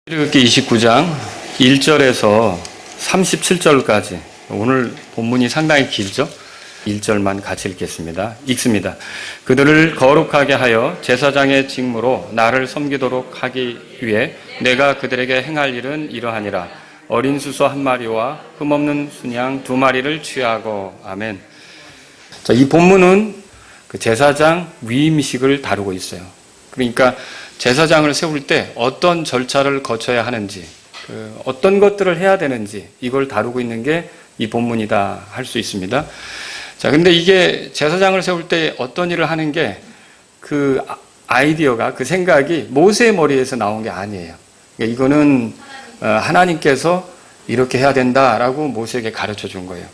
출애굽기 29장 1절에서 37절까지 오늘 본문이 상당히 길죠. 1절만 같이 읽겠습니다. 읽습니다. 그들을 거룩하게 하여 제사장의 직무로 나를 섬기도록 하기 위해 내가 그들에게 행할 일은 이러하니라. 어린 수소 1마리와 흠없는 순양 2마리를 취하고. 아멘. 자, 이 본문은 그 제사장 위임식을 다루고 있어요. 그러니까 제사장을 세울 때 어떤 절차를 거쳐야 하는지, 어떤 것들을 해야 되는지 이걸 다루고 있는 게 이 본문이다 할 수 있습니다. 자, 근데 이게 제사장을 세울 때 어떤 일을 하는 게 그 아이디어가, 그 생각이 모세의 머리에서 나온 게 아니에요. 그러니까 이거는 하나님께서 이렇게 해야 된다라고 모세에게 가르쳐 준 거예요.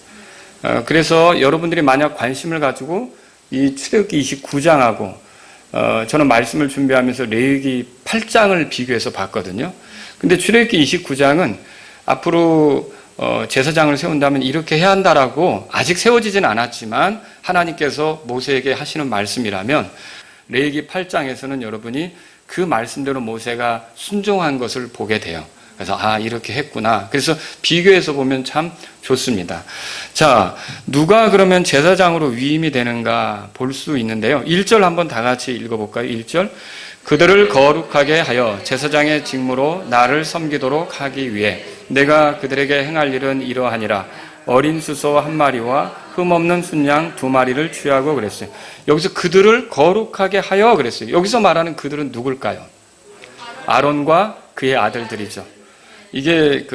그래서 여러분들이 만약 관심을 가지고 이 출애굽기 29장하고 저는 말씀을 준비하면서 레위기 8장을 비교해서 봤거든요. 근데 출애굽기 29장은 앞으로 제사장을 세운다면 이렇게 해야 한다라고 아직 세워지진 않았지만 하나님께서 모세에게 하시는 말씀이라면, 레위기 8장에서는 여러분이 그 말씀대로 모세가 순종한 것을 보게 돼요. 그래서 이렇게 했구나. 그래서 비교해서 보면 참 좋습니다. 자, 누가 그러면 제사장으로 위임이 되는가 볼 수 있는데요. 1절 한번 다 같이 읽어볼까요? 1절. 그들을 거룩하게 하여 제사장의 직무로 나를 섬기도록 하기 위해 내가 그들에게 행할 일은 이러하니라. 어린 수소 1마리와 흠없는 순양 2마리를 취하고 그랬어요. 여기서 그들을 거룩하게 하여 그랬어요. 여기서 말하는 그들은 누굴까요? 아론과 그의 아들들이죠. 이게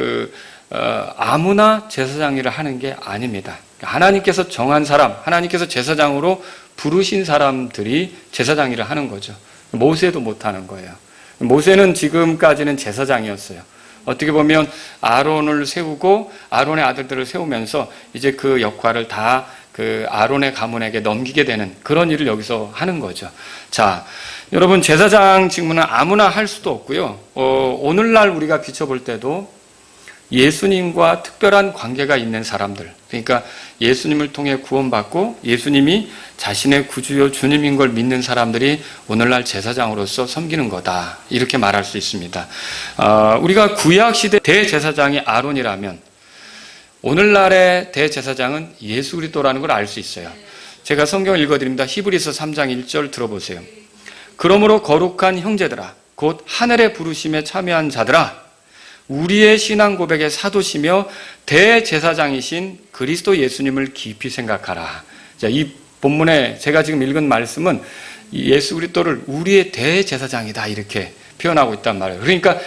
아무나 제사장 일을 하는 게 아닙니다. 하나님께서 정한 사람, 하나님께서 제사장으로 부르신 사람들이 제사장 일을 하는 거죠. 모세도 못하는 거예요. 모세는 지금까지는 제사장이었어요. 어떻게 보면 아론을 세우고 아론의 아들들을 세우면서 이제 그 역할을 다 그 아론의 가문에게 넘기게 되는 그런 일을 여기서 하는 거죠. 자, 여러분, 제사장 직무는 아무나 할 수도 없고요. 오늘날 우리가 비춰볼 때도 예수님과 특별한 관계가 있는 사람들, 그러니까 예수님을 통해 구원받고 예수님이 자신의 구주요 주님인 걸 믿는 사람들이 오늘날 제사장으로서 섬기는 거다, 이렇게 말할 수 있습니다. 우리가 구약시대 대제사장이 아론이라면 오늘날의 대제사장은 예수 그리스도라는 걸 알 수 있어요. 제가 성경을 읽어드립니다. 히브리서 3장 1절 들어보세요. 그러므로 거룩한 형제들아, 곧 하늘의 부르심에 참여한 자들아, 우리의 신앙 고백의 사도시며 대제사장이신 그리스도 예수님을 깊이 생각하라. 자, 이 본문에 제가 지금 읽은 말씀은 예수 그리스도를 우리의 대제사장이다 이렇게 표현하고 있단 말이에요. 그러니까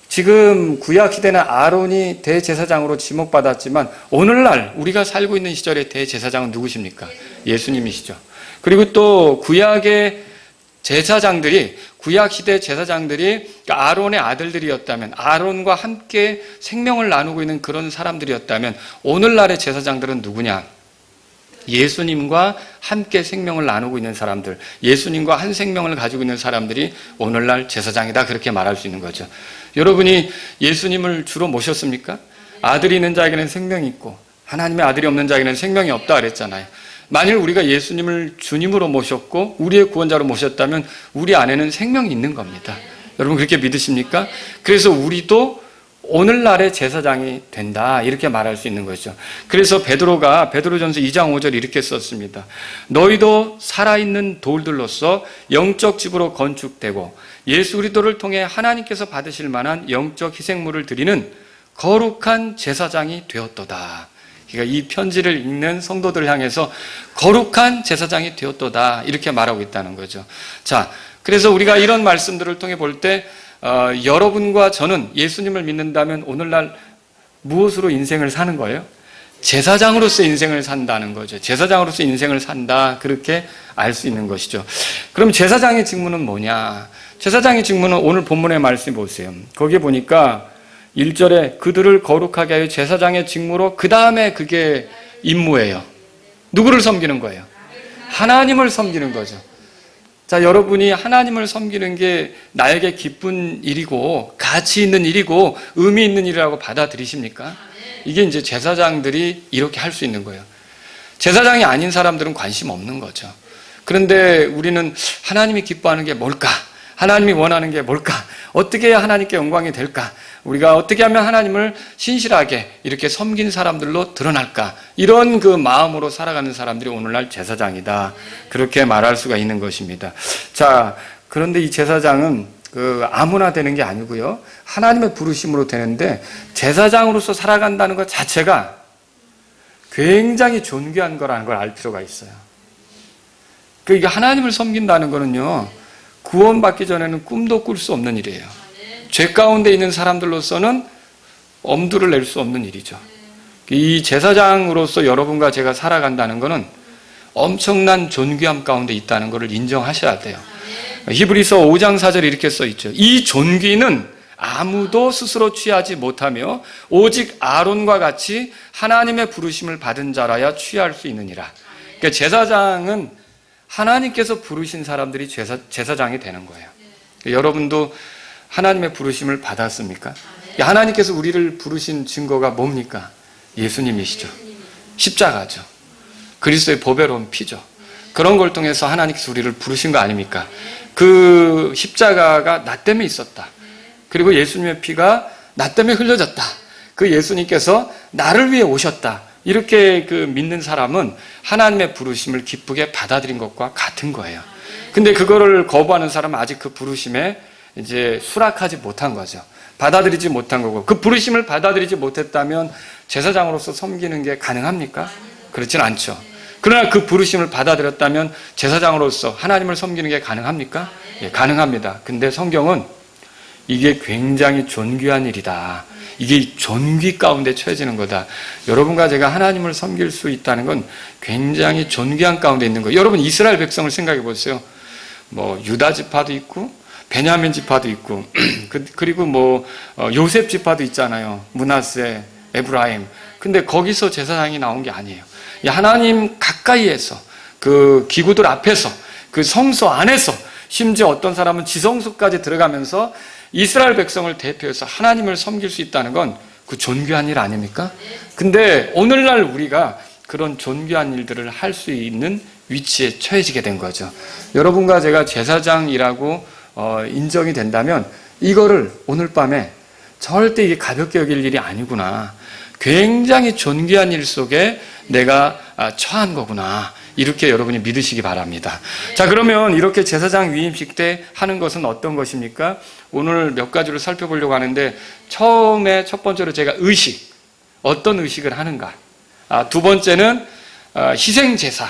지금 구약시대는 아론이 대제사장으로 지목받았지만 오늘날 우리가 살고 있는 시절의 대제사장은 누구십니까? 예수님이시죠. 그리고 또 구약의 제사장들이, 구약시대 제사장들이 아론의 아들들이었다면, 아론과 함께 생명을 나누고 있는 그런 사람들이었다면 오늘날의 제사장들은 누구냐? 예수님과 함께 생명을 나누고 있는 사람들, 예수님과 한 생명을 가지고 있는 사람들이 오늘날 제사장이다, 그렇게 말할 수 있는 거죠. 여러분이 예수님을 주로 모셨습니까? 아들이 있는 자에게는 생명이 있고 하나님의 아들이 없는 자에게는 생명이 없다 그랬잖아요. 만일 우리가 예수님을 주님으로 모셨고 우리의 구원자로 모셨다면 우리 안에는 생명이 있는 겁니다. 여러분 그렇게 믿으십니까? 그래서 우리도 오늘날의 제사장이 된다, 이렇게 말할 수 있는 거죠. 그래서 베드로가 베드로전서 2장 5절 이렇게 썼습니다. 너희도 살아있는 돌들로서 영적 집으로 건축되고 예수 그리스도를 통해 하나님께서 받으실 만한 영적 희생물을 드리는 거룩한 제사장이 되었도다. 그러니까 이 편지를 읽는 성도들을 향해서 거룩한 제사장이 되었도다, 이렇게 말하고 있다는 거죠. 자, 그래서 우리가 이런 말씀들을 통해 볼 때 여러분과 저는 예수님을 믿는다면 오늘날 무엇으로 인생을 사는 거예요? 제사장으로서 인생을 산다는 거죠. 제사장으로서 인생을 산다, 그렇게 알 수 있는 것이죠. 그럼 제사장의 직무는 뭐냐? 제사장의 직무는 오늘 본문의 말씀 보세요. 거기에 보니까 1절에 그들을 거룩하게 하여 제사장의 직무로, 그 다음에 그게 임무예요. 누구를 섬기는 거예요? 하나님을 섬기는 거죠. 자, 여러분이 하나님을 섬기는 게 나에게 기쁜 일이고 가치 있는 일이고 의미 있는 일이라고 받아들이십니까? 이게 이제 제사장들이 이렇게 할 수 있는 거예요. 제사장이 아닌 사람들은 관심 없는 거죠. 그런데 우리는 하나님이 기뻐하는 게 뭘까? 하나님이 원하는 게 뭘까? 어떻게 해야 하나님께 영광이 될까? 우리가 어떻게 하면 하나님을 신실하게 이렇게 섬긴 사람들로 드러날까? 이런 그 마음으로 살아가는 사람들이 오늘날 제사장이다. 그렇게 말할 수가 있는 것입니다. 자, 그런데 이 제사장은 아무나 되는 게 아니고요. 하나님의 부르심으로 되는데 제사장으로서 살아간다는 것 자체가 굉장히 존귀한 거라는 걸 알 필요가 있어요. 이게 하나님을 섬긴다는 거는요, 구원받기 전에는 꿈도 꿀 수 없는 일이에요. 죄 가운데 있는 사람들로서는 엄두를 낼 수 없는 일이죠. 이 제사장으로서 여러분과 제가 살아간다는 거는 엄청난 존귀함 가운데 있다는 것을 인정하셔야 돼요. 히브리서 5장 4절에 이렇게 써 있죠. 이 존귀는 아무도 스스로 취하지 못하며 오직 아론과 같이 하나님의 부르심을 받은 자라야 취할 수 있느니라. 그러니까 제사장은 하나님께서 부르신 사람들이 제사장이 되는 거예요. 여러분도 하나님의 부르심을 받았습니까? 하나님께서 우리를 부르신 증거가 뭡니까? 예수님이시죠. 십자가죠. 그리스도의 보배로운 피죠. 그런 걸 통해서 하나님께서 우리를 부르신 거 아닙니까? 그 십자가가 나 때문에 있었다. 그리고 예수님의 피가 나 때문에 흘려졌다. 그 예수님께서 나를 위해 오셨다. 이렇게 믿는 사람은 하나님의 부르심을 기쁘게 받아들인 것과 같은 거예요. 근데 그거를 거부하는 사람은 아직 그 부르심에 이제 수락하지 못한 거죠. 받아들이지 못한 거고, 그 부르심을 받아들이지 못했다면 제사장으로서 섬기는 게 가능합니까? 그렇진 않죠. 그러나 그 부르심을 받아들였다면 제사장으로서 하나님을 섬기는 게 가능합니까? 예, 가능합니다. 근데 성경은 이게 굉장히 존귀한 일이다. 이게 존귀 가운데 처해지는 거다. 여러분과 제가 하나님을 섬길 수 있다는 건 굉장히 존귀한 가운데 있는 거예요. 여러분 이스라엘 백성을 생각해 보세요. 유다 지파도 있고 베냐민 지파도 있고 그리고 요셉 지파도 있잖아요. 므낫세, 에브라임. 근데 거기서 제사장이 나온 게 아니에요. 하나님 가까이에서 그 기구들 앞에서 그 성소 안에서 심지어 어떤 사람은 지성소까지 들어가면서 이스라엘 백성을 대표해서 하나님을 섬길 수 있다는 건 그 존귀한 일 아닙니까? 근데 오늘날 우리가 그런 존귀한 일들을 할 수 있는 위치에 처해지게 된 거죠. 여러분과 제가 제사장이라고 인정이 된다면 이거를 오늘 밤에 절대 이게 가볍게 여길 일이 아니구나. 굉장히 존귀한 일 속에 내가 처한 거구나. 이렇게 여러분이 믿으시기 바랍니다. 자, 그러면 이렇게 제사장 위임식 때 하는 것은 어떤 것입니까? 오늘 몇 가지를 살펴보려고 하는데 처음에 첫 번째로 제가 의식, 어떤 의식을 하는가. 두 번째는 희생제사,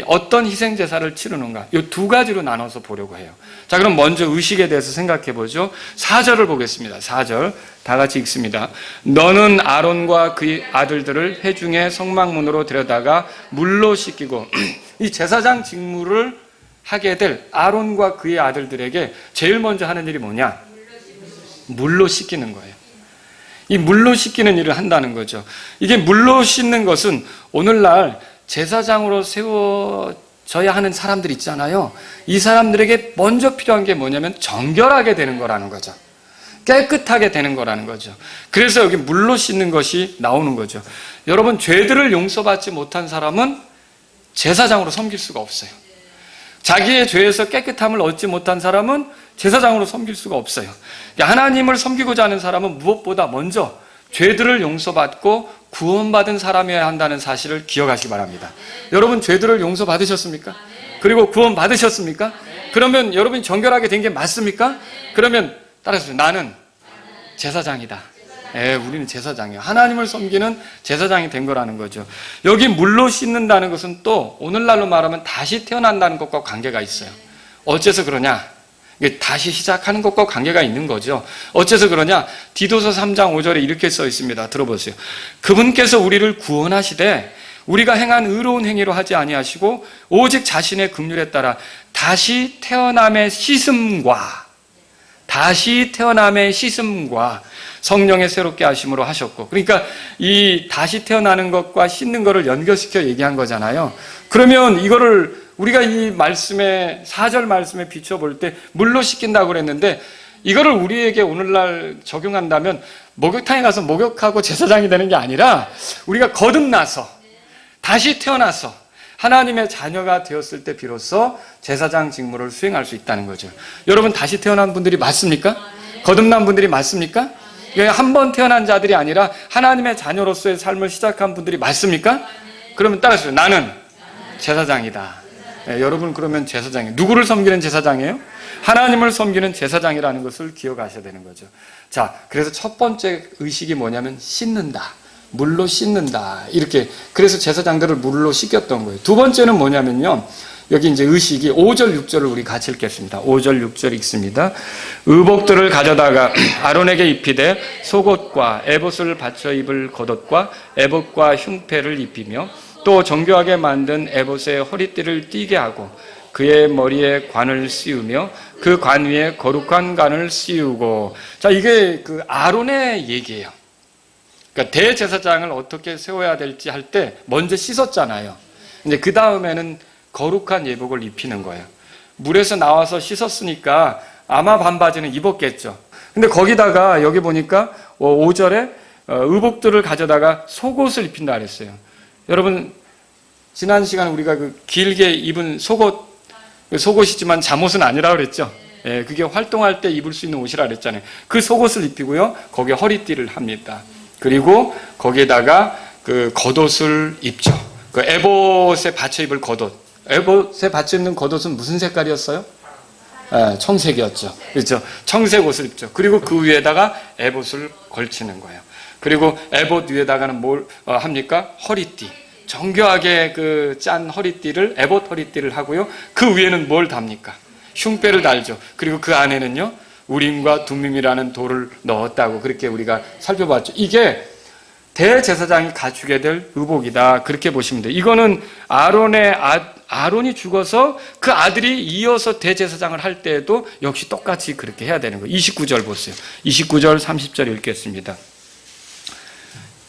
어떤 희생제사를 치르는가. 이 두 가지로 나눠서 보려고 해요. 자, 그럼 먼저 의식에 대해서 생각해 보죠. 4절을 보겠습니다. 4절 다 같이 읽습니다. 너는 아론과 그의 아들들을 회중의 성막문으로 데려다가 물로 씻기고 이 제사장 직무를 하게 될 아론과 그의 아들들에게 제일 먼저 하는 일이 뭐냐? 물로 씻기는 거예요. 이 물로 씻기는 일을 한다는 거죠. 이게 물로 씻는 것은 오늘날 제사장으로 세워져야 하는 사람들 있잖아요. 이 사람들에게 먼저 필요한 게 뭐냐면 정결하게 되는 거라는 거죠. 깨끗하게 되는 거라는 거죠. 그래서 여기 물로 씻는 것이 나오는 거죠. 여러분, 죄들을 용서받지 못한 사람은 제사장으로 섬길 수가 없어요. 자기의 죄에서 깨끗함을 얻지 못한 사람은 제사장으로 섬길 수가 없어요. 하나님을 섬기고자 하는 사람은 무엇보다 먼저 죄들을 용서받고 구원받은 사람이어야 한다는 사실을 기억하시기 바랍니다. 여러분, 죄들을 용서받으셨습니까? 그리고 구원받으셨습니까? 그러면 여러분이 정결하게 된 게 맞습니까? 그러면 따라서 나는 제사장이다. 우리는 제사장이에요. 하나님을 섬기는 제사장이 된 거라는 거죠. 여기 물로 씻는다는 것은 또 오늘날로 말하면 다시 태어난다는 것과 관계가 있어요. 어째서 그러냐? 다시 시작하는 것과 관계가 있는 거죠. 어째서 그러냐? 디도서 3장 5절에 이렇게 써 있습니다. 들어보세요. 그분께서 우리를 구원하시되 우리가 행한 의로운 행위로 하지 아니하시고 오직 자신의 긍휼에 따라 다시 태어남의 씻음과 성령의 새롭게 하심으로 하셨고, 그러니까 이 다시 태어나는 것과 씻는 것을 연결시켜 얘기한 거잖아요. 그러면 이거를 우리가 이 말씀에 4절 말씀에 비춰볼 때 물로 씻긴다고 그랬는데 이거를 우리에게 오늘날 적용한다면 목욕탕에 가서 목욕하고 제사장이 되는 게 아니라 우리가 거듭나서 다시 태어나서 하나님의 자녀가 되었을 때 비로소 제사장 직무를 수행할 수 있다는 거죠. 여러분 다시 태어난 분들이 맞습니까? 거듭난 분들이 맞습니까? 한 번 태어난 자들이 아니라 하나님의 자녀로서의 삶을 시작한 분들이 맞습니까? 그러면 따라서 나는 제사장이다. 여러분 그러면 제사장이에요. 누구를 섬기는 제사장이에요? 하나님을 섬기는 제사장이라는 것을 기억하셔야 되는 거죠. 자, 그래서 첫 번째 의식이 뭐냐면 씻는다. 물로 씻는다. 이렇게. 그래서 제사장들을 물로 씻겼던 거예요. 두 번째는 뭐냐면요. 여기 이제 의식이 5절, 6절을 우리 같이 읽겠습니다. 5절, 6절 읽습니다. 의복들을 가져다가 아론에게 입히되 속옷과 에봇을 받쳐 입을 겉옷과 에봇과 흉패를 입히며 또 정교하게 만든 에봇의 허리띠를 띠게 하고 그의 머리에 관을 씌우며 그 관 위에 거룩한 관을 씌우고. 자, 이게 그 아론의 얘기예요. 그러니까 대제사장을 어떻게 세워야 될지 할 때 먼저 씻었잖아요. 이제 그 다음에는 거룩한 예복을 입히는 거예요. 물에서 나와서 씻었으니까 아마 반바지는 입었겠죠. 근데 거기다가 여기 보니까 5절에 의복들을 가져다가 속옷을 입힌다 그랬어요. 여러분 지난 시간 우리가 그 길게 입은 속옷이지만 잠옷은 아니라 그랬죠. 예, 그게 활동할 때 입을 수 있는 옷이라 그랬잖아요. 그 속옷을 입히고요. 거기에 허리띠를 합니다. 그리고 거기에다가 그 겉옷을 입죠. 그 에봇에 받쳐 입을 겉옷. 에봇에 받쳐 입는 겉옷은 무슨 색깔이었어요? 청색이었죠. 그렇죠. 청색 옷을 입죠. 그리고 그 위에다가 에봇을 걸치는 거예요. 그리고 에봇 위에다가는 뭘 합니까? 허리띠. 정교하게 그 짠 허리띠를 에봇 허리띠를 하고요. 그 위에는 뭘 답니까? 흉패를 달죠. 그리고 그 안에는요. 우림과 둠밈이라는 돌을 넣었다고 그렇게 우리가 살펴봤죠. 이게 대제사장이 갖추게 될 의복이다. 그렇게 보시면 돼요. 이거는 아론이 죽어서 그 아들이 이어서 대제사장을 할 때에도 역시 똑같이 그렇게 해야 되는 거예요. 29절 보세요. 29절 30절 읽겠습니다.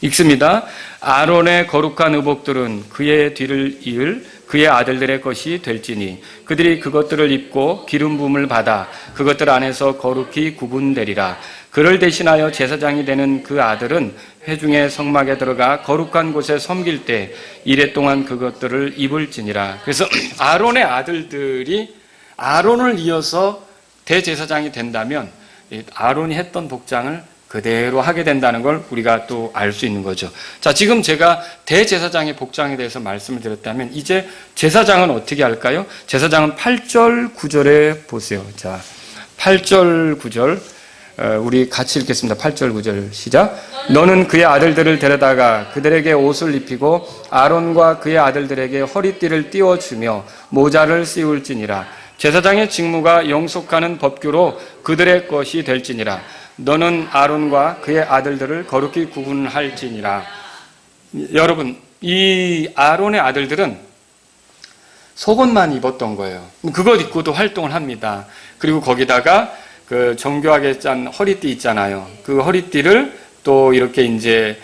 읽습니다. 아론의 거룩한 의복들은 그의 뒤를 이을 그의 아들들의 것이 될지니 그들이 그것들을 입고 기름 부음을 받아 그것들 안에서 거룩히 구분되리라. 그를 대신하여 제사장이 되는 그 아들은 회중의 성막에 들어가 거룩한 곳에 섬길 때 이래 동안 그것들을 입을지니라. 그래서 아론의 아들들이 아론을 이어서 대제사장이 된다면 아론이 했던 복장을 그대로 하게 된다는 걸 우리가 또 알 수 있는 거죠. 자, 지금 제가 대제사장의 복장에 대해서 말씀을 드렸다면 이제 제사장은 어떻게 할까요? 제사장은 8절, 9절에 보세요. 자, 8절, 9절 우리 같이 읽겠습니다. 8절, 9절 시작. 너는 그의 아들들을 데려다가 그들에게 옷을 입히고 아론과 그의 아들들에게 허리띠를 띄워주며 모자를 씌울지니라. 제사장의 직무가 영속하는 법규로 그들의 것이 될지니라. 너는 아론과 그의 아들들을 거룩히 구분할지니라. 여러분, 이 아론의 아들들은 속옷만 입었던 거예요. 그것 입고도 활동을 합니다. 그리고 거기다가 그 정교하게 짠 허리띠 있잖아요. 그 허리띠를 또 이렇게 이제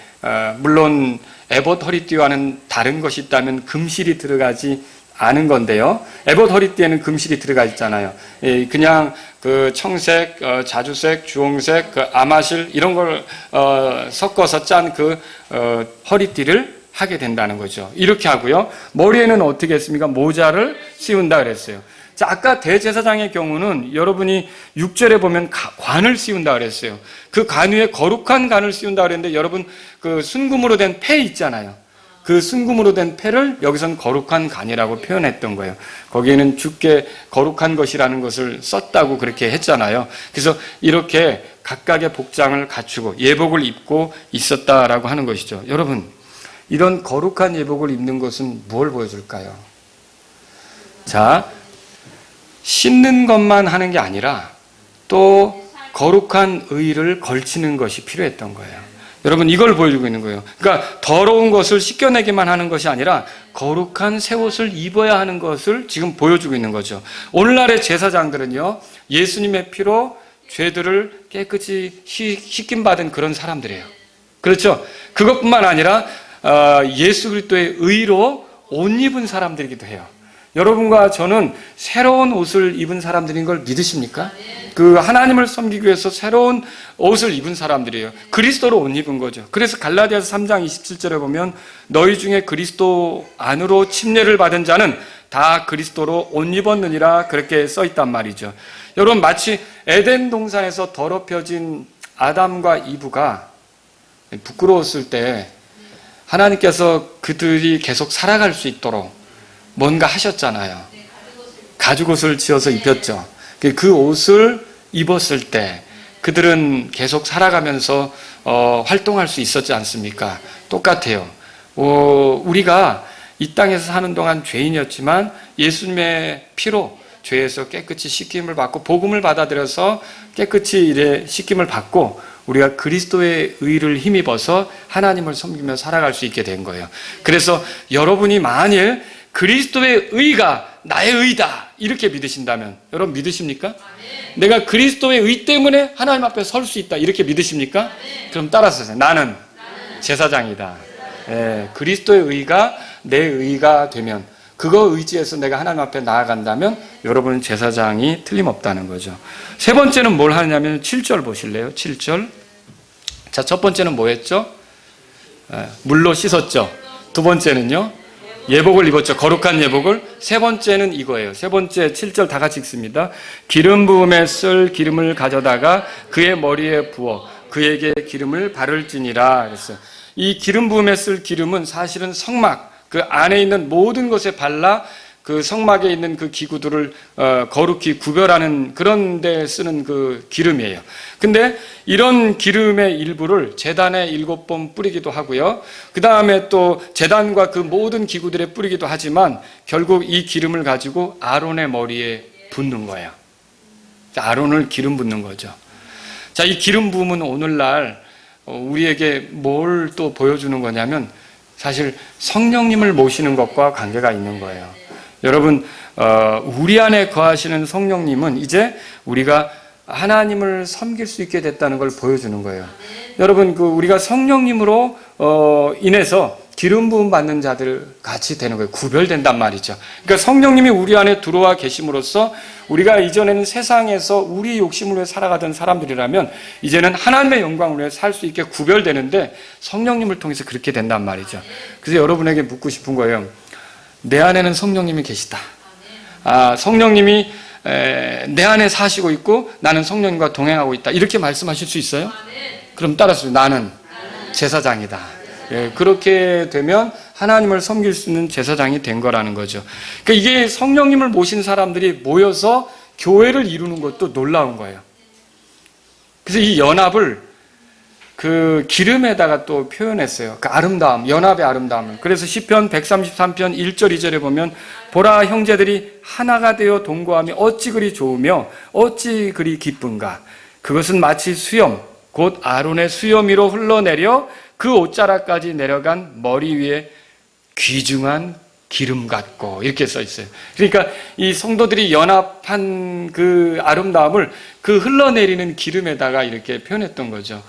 물론 에봇 허리띠와는 다른 것이 있다면 금실이 들어가지 않은 건데요. 에봇 허리띠에는 금실이 들어가 있잖아요. 그냥 그 청색, 자주색, 주홍색, 그 아마실 이런 걸 섞어서 짠 그 허리띠를 하게 된다는 거죠. 이렇게 하고요. 머리에는 어떻게 했습니까? 모자를 씌운다 그랬어요. 자, 아까 대제사장의 경우는 여러분이 6절에 보면 관을 씌운다 그랬어요. 그 관 위에 거룩한 관을 씌운다 그랬는데 여러분 그 순금으로 된 패 있잖아요. 그 순금으로 된 패를 여기선 거룩한 간이라고 표현했던 거예요. 거기에는 주께 거룩한 것이라는 것을 썼다고 그렇게 했잖아요. 그래서 이렇게 각각의 복장을 갖추고 예복을 입고 있었다라고 하는 것이죠. 여러분, 이런 거룩한 예복을 입는 것은 뭘 보여줄까요? 자, 씻는 것만 하는 게 아니라 또 거룩한 의를 걸치는 것이 필요했던 거예요. 여러분, 이걸 보여주고 있는 거예요. 그러니까 더러운 것을 씻겨내기만 하는 것이 아니라 거룩한 새 옷을 입어야 하는 것을 지금 보여주고 있는 거죠. 오늘날의 제사장들은요, 예수님의 피로 죄들을 깨끗이 씻김받은 그런 사람들이에요. 그렇죠? 그것뿐만 아니라 예수 그리스도의 의로 옷 입은 사람들이기도 해요. 여러분과 저는 새로운 옷을 입은 사람들인 걸 믿으십니까? 그 하나님을 섬기기 위해서 새로운 옷을 입은 사람들이에요. 그리스도로 옷 입은 거죠. 그래서 갈라디아서 3장 27절에 보면 너희 중에 그리스도 안으로 침례를 받은 자는 다 그리스도로 옷 입었느니라 그렇게 써 있단 말이죠. 여러분, 마치 에덴 동산에서 더럽혀진 아담과 이브가 부끄러웠을 때 하나님께서 그들이 계속 살아갈 수 있도록 뭔가 하셨잖아요. 가죽옷을 지어서 입혔죠. 그 옷을 입었을 때 그들은 계속 살아가면서 활동할 수 있었지 않습니까? 똑같아요. 우리가 이 땅에서 사는 동안 죄인이었지만 예수님의 피로 죄에서 깨끗이 씻김을 받고 복음을 받아들여서 깨끗이 이래 씻김을 받고 우리가 그리스도의 의를 힘입어서 하나님을 섬기며 살아갈 수 있게 된 거예요. 그래서 여러분이 만일 그리스도의 의가 나의 의다 이렇게 믿으신다면, 여러분 믿으십니까? 내가 그리스도의 의 때문에 하나님 앞에 설 수 있다 이렇게 믿으십니까? 그럼 따라서 하세요. 나는 제사장이다. 그리스도의 의가 내 의가 되면, 그거 의지해서 내가 하나님 앞에 나아간다면 여러분은 제사장이 틀림없다는 거죠. 세 번째는 뭘 하냐면 7절 보실래요? 7절. 자, 첫 번째는 뭐였죠? 물로 씻었죠. 두 번째는요? 예복을 입었죠. 거룩한 예복을. 세 번째는 이거예요. 세 번째 7절 다 같이 읽습니다. 기름 부음에 쓸 기름을 가져다가 그의 머리에 부어 그에게 기름을 바를지니라 그랬어요. 이 기름 부음에 쓸 기름은 사실은 성막, 그 안에 있는 모든 것에 발라 그 성막에 있는 그 기구들을 거룩히 구별하는 그런 데 쓰는 그 기름이에요. 근데 이런 기름의 일부를 제단에 7번 뿌리기도 하고요. 그 다음에 또 제단과 그 모든 기구들에 뿌리기도 하지만 결국 이 기름을 가지고 아론의 머리에 붓는 거예요. 아론을 기름 붓는 거죠. 자, 이 기름 부음은 오늘날 우리에게 뭘 또 보여주는 거냐면 사실 성령님을 모시는 것과 관계가 있는 거예요. 여러분, 우리 안에 거하시는 성령님은 이제 우리가 하나님을 섬길 수 있게 됐다는 걸 보여주는 거예요. 여러분, 우리가 성령님으로 인해서 기름 부음 받는 자들 같이 되는 거예요. 구별된단 말이죠. 그러니까 성령님이 우리 안에 들어와 계심으로써 우리가 이전에는 세상에서 우리 욕심을 위해 살아가던 사람들이라면 이제는 하나님의 영광을 위해 살 수 있게 구별되는데 성령님을 통해서 그렇게 된단 말이죠. 그래서 여러분에게 묻고 싶은 거예요. 내 안에는 성령님이 계시다. 성령님이 내 안에 사시고 있고 나는 성령님과 동행하고 있다. 이렇게 말씀하실 수 있어요? 그럼 따라서 나는 제사장이다. 그렇게 되면 하나님을 섬길 수 있는 제사장이 된 거라는 거죠. 그러니까 이게 성령님을 모신 사람들이 모여서 교회를 이루는 것도 놀라운 거예요. 그래서 이 연합을 그 기름에다가 또 표현했어요. 그 아름다움, 연합의 아름다움을. 그래서 시편 133편 1절 2절에 보면 보라 형제들이 하나가 되어 동거함이 어찌 그리 좋으며 어찌 그리 기쁜가. 그것은 마치 수염, 곧 아론의 수염 위로 흘러내려 그 옷자락까지 내려간 머리 위에 귀중한 기름 같고 이렇게 써 있어요. 그러니까 이 성도들이 연합한 그 아름다움을 그 흘러내리는 기름에다가 이렇게 표현했던 거죠.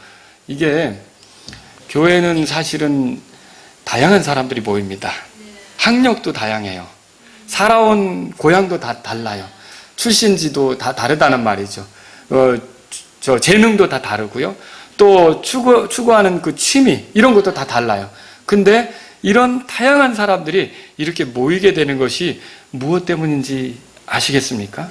이게 교회는 사실은 다양한 사람들이 모입니다. 학력도 다양해요. 살아온 고향도 다 달라요. 출신지도 다 다르다는 말이죠. 재능도 다 다르고요. 또 추구하는 그 취미 이런 것도 다 달라요. 근데 이런 다양한 사람들이 이렇게 모이게 되는 것이 무엇 때문인지 아시겠습니까?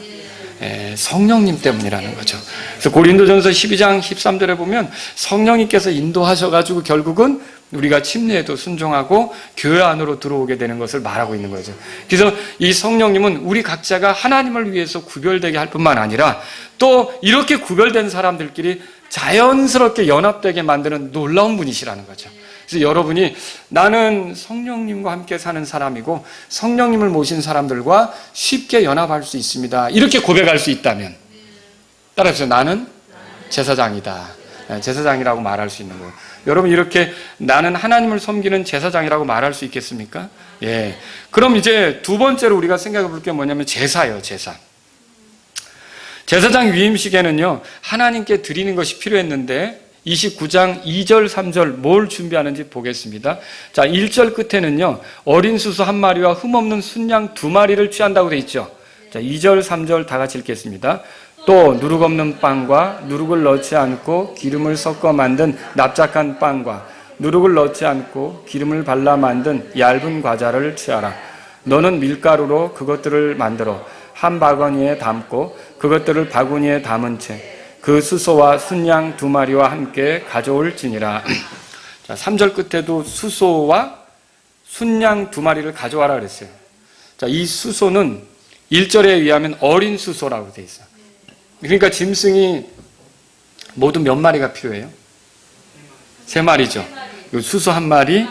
성령님 때문이라는 거죠. 그래서 고린도전서 12장 13절에 보면 성령님께서 인도하셔가지고 결국은 우리가 침례에도 순종하고 교회 안으로 들어오게 되는 것을 말하고 있는 거죠. 그래서 이 성령님은 우리 각자가 하나님을 위해서 구별되게 할 뿐만 아니라 또 이렇게 구별된 사람들끼리 자연스럽게 연합되게 만드는 놀라운 분이시라는 거죠. 그래서 여러분이 나는 성령님과 함께 사는 사람이고 성령님을 모신 사람들과 쉽게 연합할 수 있습니다. 이렇게 고백할 수 있다면 따라해서 나는 제사장이다. 제사장이라고 말할 수 있는 거예요. 여러분 이렇게 나는 하나님을 섬기는 제사장이라고 말할 수 있겠습니까? 예. 그럼 이제 두 번째로 우리가 생각해 볼 게 뭐냐면 제사예요, 제사. 제사장 위임식에는요, 하나님께 드리는 것이 필요했는데 29장 2절, 3절 뭘 준비하는지 보겠습니다. 자, 1절 끝에는요, 어린 수소 한 마리와 흠없는 순양 두 마리를 취한다고 되어 있죠. 자, 2절, 3절 다 같이 읽겠습니다. 또 누룩 없는 빵과 누룩을 넣지 않고 기름을 섞어 만든 납작한 빵과 누룩을 넣지 않고 기름을 발라 만든 얇은 과자를 취하라. 너는 밀가루로 그것들을 만들어 한 바구니에 담고 그것들을 바구니에 담은 채 그 수소와 순양 두 마리와 함께 가져올지니라. 자, 3절 끝에도 수소와 순양 두 마리를 가져와라 그랬어요. 자, 이 수소는 1절에 의하면 어린 수소라고 되어 있어요. 그러니까 짐승이 모두 몇 마리가 필요해요? 3마리죠. 요 수소 한 마리,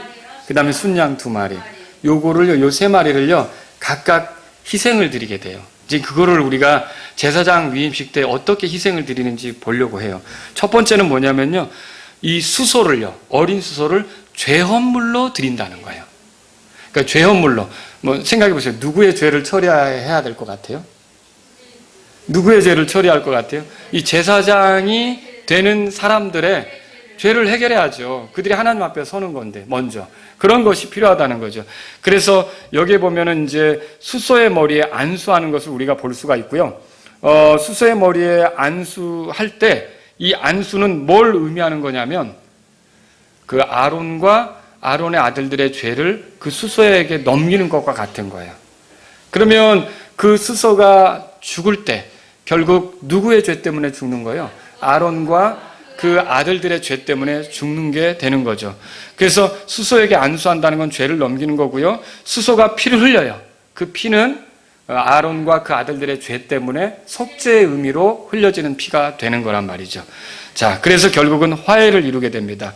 그 다음에 순양 두 마리. 요거를요, 요 3마리를요, 각각 희생을 드리게 돼요. 이제 그거를 우리가 제사장 위임식 때 어떻게 희생을 드리는지 보려고 해요. 첫 번째는 뭐냐면요, 이 수소를요, 어린 수소를 죄헌물로 드린다는 거예요. 그러니까 죄헌물로. 뭐 생각해 보세요. 누구의 죄를 처리해야 될 것 같아요? 누구의 죄를 처리할 것 같아요? 이 제사장이 되는 사람들의 죄를 해결해야죠. 그들이 하나님 앞에 서는 건데, 먼저. 그런 것이 필요하다는 거죠. 그래서 여기에 보면은 이제 수소의 머리에 안수하는 것을 우리가 볼 수가 있고요. 수소의 머리에 안수할 때 이 안수는 뭘 의미하는 거냐면 그 아론과 아론의 아들들의 죄를 그 수소에게 넘기는 것과 같은 거예요. 그러면 그 수소가 죽을 때 결국 누구의 죄 때문에 죽는 거예요? 아론과 그 아들들의 죄 때문에 죽는 게 되는 거죠. 그래서 수소에게 안수한다는 건 죄를 넘기는 거고요. 수소가 피를 흘려요. 그 피는 아론과 그 아들들의 죄 때문에 속죄의 의미로 흘려지는 피가 되는 거란 말이죠. 자, 그래서 결국은 화해를 이루게 됩니다.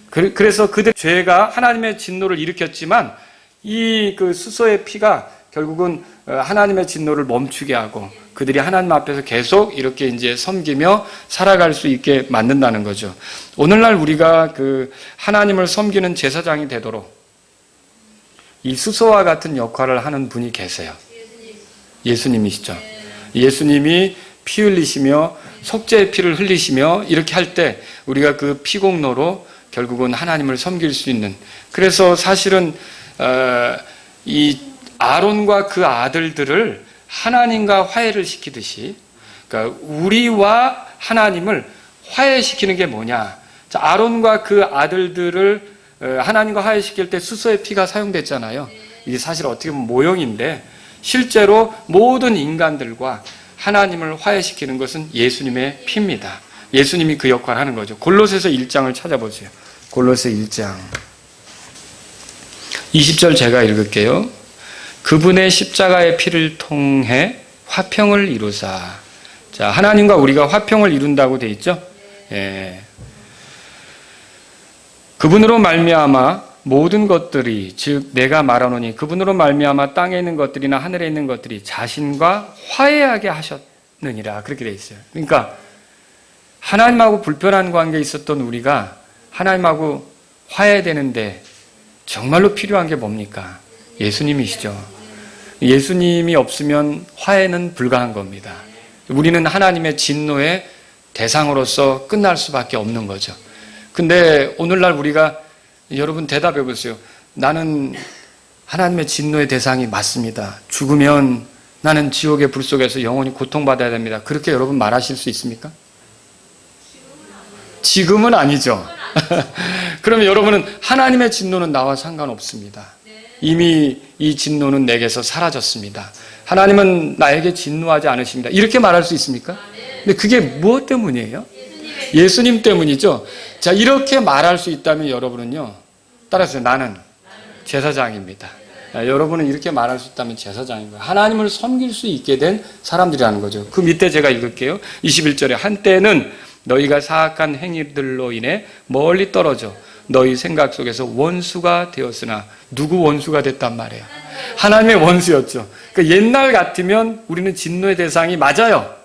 그래서 그들 죄가 하나님의 진노를 일으켰지만 이 그 수소의 피가 결국은 하나님의 진노를 멈추게 하고 그들이 하나님 앞에서 계속 이렇게 이제 섬기며 살아갈 수 있게 만든다는 거죠. 오늘날 우리가 그 하나님을 섬기는 제사장이 되도록 이 수소와 같은 역할을 하는 분이 계세요. 예수님이시죠. 예수님이 피 흘리시며 속죄의 피를 흘리시며 이렇게 할 때 우리가 그 피공로로 결국은 하나님을 섬길 수 있는, 그래서 사실은 이 아론과 그 아들들을 하나님과 화해를 시키듯이, 그러니까 우리와 하나님을 화해시키는 게 뭐냐. 자, 아론과 그 아들들을 하나님과 화해시킬 때 수소의 피가 사용됐잖아요. 이게 사실 어떻게 보면 모형인데 실제로 모든 인간들과 하나님을 화해시키는 것은 예수님의 피입니다. 예수님이 그 역할을 하는 거죠. 골로새서 1장을 찾아보세요. 골로새 1장 20절 제가 읽을게요. 그분의 십자가의 피를 통해 화평을 이루사. 자, 하나님과 우리가 화평을 이룬다고 돼 있죠? 예. 그분으로 말미암아 모든 것들이, 즉 내가 말하노니 그분으로 말미암아 땅에 있는 것들이나 하늘에 있는 것들이 자신과 화해하게 하셨느니라. 그렇게 돼 있어요. 그러니까 하나님하고 불편한 관계에 있었던 우리가 하나님하고 화해되는데 정말로 필요한 게 뭡니까? 예수님이시죠. 예수님이 없으면 화해는 불가한 겁니다. 우리는 하나님의 진노의 대상으로서 끝날 수밖에 없는 거죠. 근데 오늘날 우리가, 여러분 대답해 보세요. 나는 하나님의 진노의 대상이 맞습니다. 죽으면 나는 지옥의 불 속에서 영원히 고통받아야 됩니다. 그렇게 여러분 말하실 수 있습니까? 지금은 아니죠. 그러면 여러분은 하나님의 진노는 나와 상관없습니다. 이미 이 진노는 내게서 사라졌습니다. 하나님은 나에게 진노하지 않으십니다. 이렇게 말할 수 있습니까? 근데 그게 무엇 때문이에요? 예수님 때문이죠. 자, 이렇게 말할 수 있다면 여러분은요, 따라서 나는 제사장입니다. 여러분은 이렇게 말할 수 있다면 제사장인 거예요. 하나님을 섬길 수 있게 된 사람들이라는 거죠. 그 밑에 제가 읽을게요. 21절에 한때는 너희가 사악한 행위들로 인해 멀리 떨어져 너희 생각 속에서 원수가 되었으나, 누구 원수가 됐단 말이에요? 하나님의 원수였죠. 그러니까 옛날 같으면 우리는 진노의 대상이 맞아요.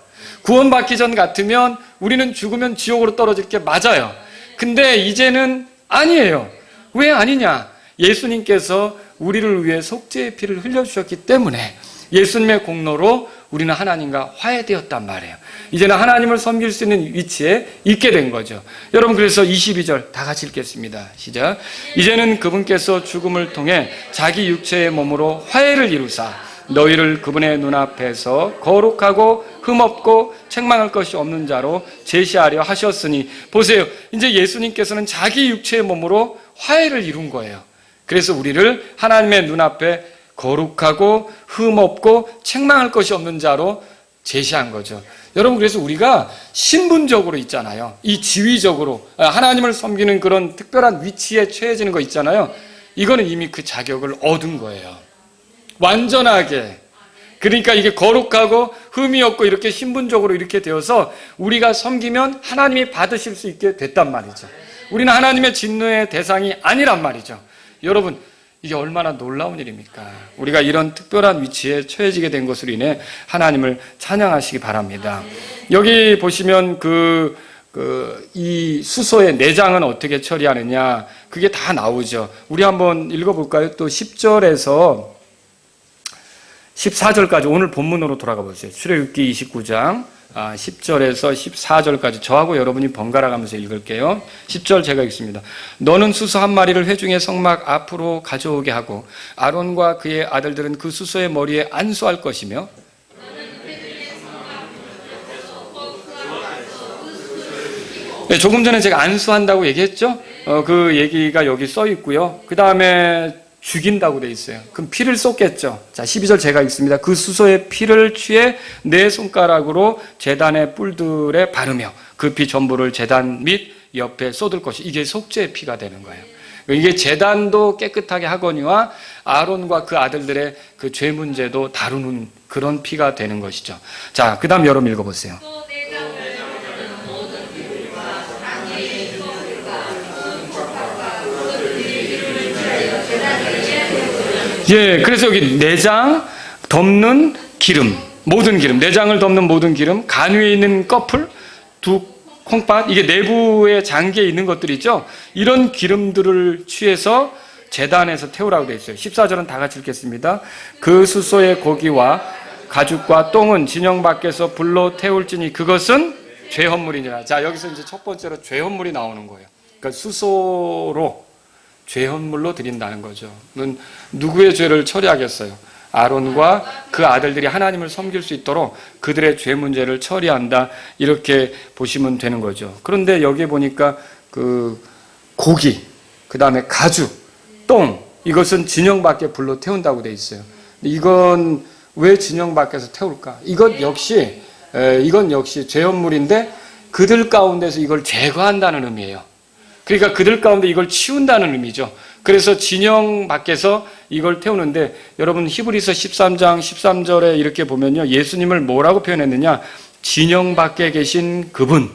구원받기 전 같으면 우리는 죽으면 지옥으로 떨어질 게 맞아요. 근데 이제는 아니에요. 왜 아니냐? 예수님께서 우리를 위해 속죄의 피를 흘려주셨기 때문에 예수님의 공로로 우리는 하나님과 화해되었단 말이에요. 이제는 하나님을 섬길 수 있는 위치에 있게 된 거죠. 여러분, 그래서 22절 다 같이 읽겠습니다. 시작. 이제는 그분께서 죽음을 통해 자기 육체의 몸으로 화해를 이루사 너희를 그분의 눈앞에서 거룩하고 흠없고 책망할 것이 없는 자로 제시하려 하셨으니, 보세요. 이제 예수님께서는 자기 육체의 몸으로 화해를 이룬 거예요. 그래서 우리를 하나님의 눈앞에 거룩하고 흠없고 책망할 것이 없는 자로 제시한 거죠. 여러분, 그래서 우리가 신분적으로 있잖아요. 이 지위적으로 하나님을 섬기는 그런 특별한 위치에 처해지는 거 있잖아요. 이거는 이미 그 자격을 얻은 거예요. 완전하게. 그러니까 이게 거룩하고 흠이 없고 이렇게 신분적으로 이렇게 되어서 우리가 섬기면 하나님이 받으실 수 있게 됐단 말이죠. 우리는 하나님의 진노의 대상이 아니란 말이죠. 여러분, 이게 얼마나 놀라운 일입니까? 우리가 이런 특별한 위치에 처해지게 된 것으로 인해 하나님을 찬양하시기 바랍니다. 여기 보시면 이 수소의 내장은 어떻게 처리하느냐, 그게 다 나오죠. 우리 한번 읽어볼까요? 또 10절에서 14절까지 오늘 본문으로 돌아가 보세요. 출애굽기 29장 10절에서 14절까지 저하고 여러분이 번갈아 가면서 읽을게요. 10절 제가 읽습니다. 너는 수소 한 마리를 회중의 성막 앞으로 가져오게 하고 아론과 그의 아들들은 그 수소의 머리에 안수할 것이며, 네, 조금 전에 제가 안수한다고 얘기했죠? 그 얘기가 여기 써 있고요. 그 다음에 죽인다고 돼 있어요. 그럼 피를 쏟겠죠. 자, 12절 제가 읽습니다. 그 수소의 피를 취해 내 손가락으로 제단의 뿔들에 바르며 그 피 전부를 제단 및 옆에 쏟을 것이, 이게 속죄의 피가 되는 거예요. 이게 제단도 깨끗하게 하거니와 아론과 그 아들들의 그 죄 문제도 다루는 그런 피가 되는 것이죠. 자, 그 다음 여러분 읽어보세요. 예, 그래서 여기 내장, 덮는 기름, 모든 기름, 내장을 덮는 모든 기름, 간 위에 있는 꺼풀, 두 콩팥, 이게 내부의 장기에 있는 것들이죠. 이런 기름들을 취해서 제단에서 태우라고 되어 있어요. 14절은 다 같이 읽겠습니다. 그 수소의 고기와 가죽과 똥은 진영 밖에서 불로 태울지니 그것은 죄헌물이니라. 자, 여기서 이제 첫 번째로 죄헌물이 나오는 거예요. 그러니까 수소로 죄헌물로 드린다는 거죠. 누구의 죄를 처리하겠어요? 아론과 그 아들들이 하나님을 섬길 수 있도록 그들의 죄 문제를 처리한다, 이렇게 보시면 되는 거죠. 그런데 여기에 보니까 그 고기, 그 다음에 가죽, 똥, 이것은 진영 밖에 불로 태운다고 돼 있어요. 이건 왜 진영 밖에서 태울까? 이건 역시 죄헌물인데 그들 가운데서 이걸 제거한다는 의미예요. 그러니까 그들 가운데 이걸 치운다는 의미죠. 그래서 진영 밖에서 이걸 태우는데, 여러분 히브리서 13장 13절에 이렇게 보면요, 예수님을 뭐라고 표현했느냐? 진영 밖에 계신 그분,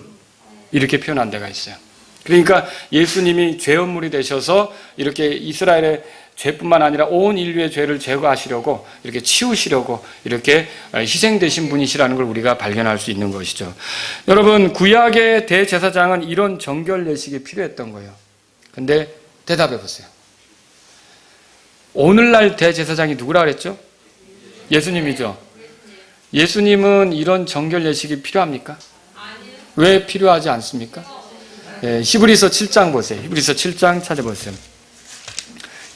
이렇게 표현한 데가 있어요. 그러니까 예수님이 죄헌물이 되셔서 이렇게 이스라엘의 죄뿐만 아니라 온 인류의 죄를 제거하시려고, 이렇게 치우시려고 이렇게 희생되신 분이시라는 걸 우리가 발견할 수 있는 것이죠. 여러분, 구약의 대제사장은 이런 정결 예식이 필요했던 거예요. 근데 대답해 보세요. 오늘날 대제사장이 누구라 그랬죠? 예수님이죠. 예수님은 이런 정결 예식이 필요합니까? 왜 필요하지 않습니까? 히브리서 7장 보세요. 히브리서 7장 찾아보세요.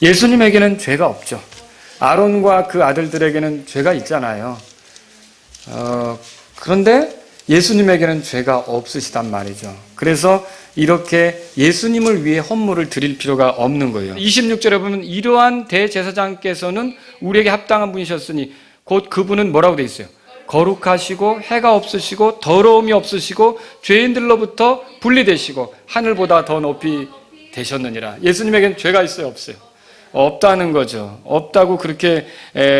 예수님에게는 죄가 없죠. 아론과 그 아들들에게는 죄가 있잖아요. 그런데 예수님에게는 죄가 없으시단 말이죠. 그래서 이렇게 예수님을 위해 헌물을 드릴 필요가 없는 거예요. 26절에 보면 이러한 대제사장께서는 우리에게 합당한 분이셨으니 곧 그분은 뭐라고 돼 있어요? 거룩하시고 해가 없으시고 더러움이 없으시고 죄인들로부터 분리되시고 하늘보다 더 높이 되셨느니라. 예수님에게는 죄가 있어요, 없어요? 없다는 거죠. 없다고 그렇게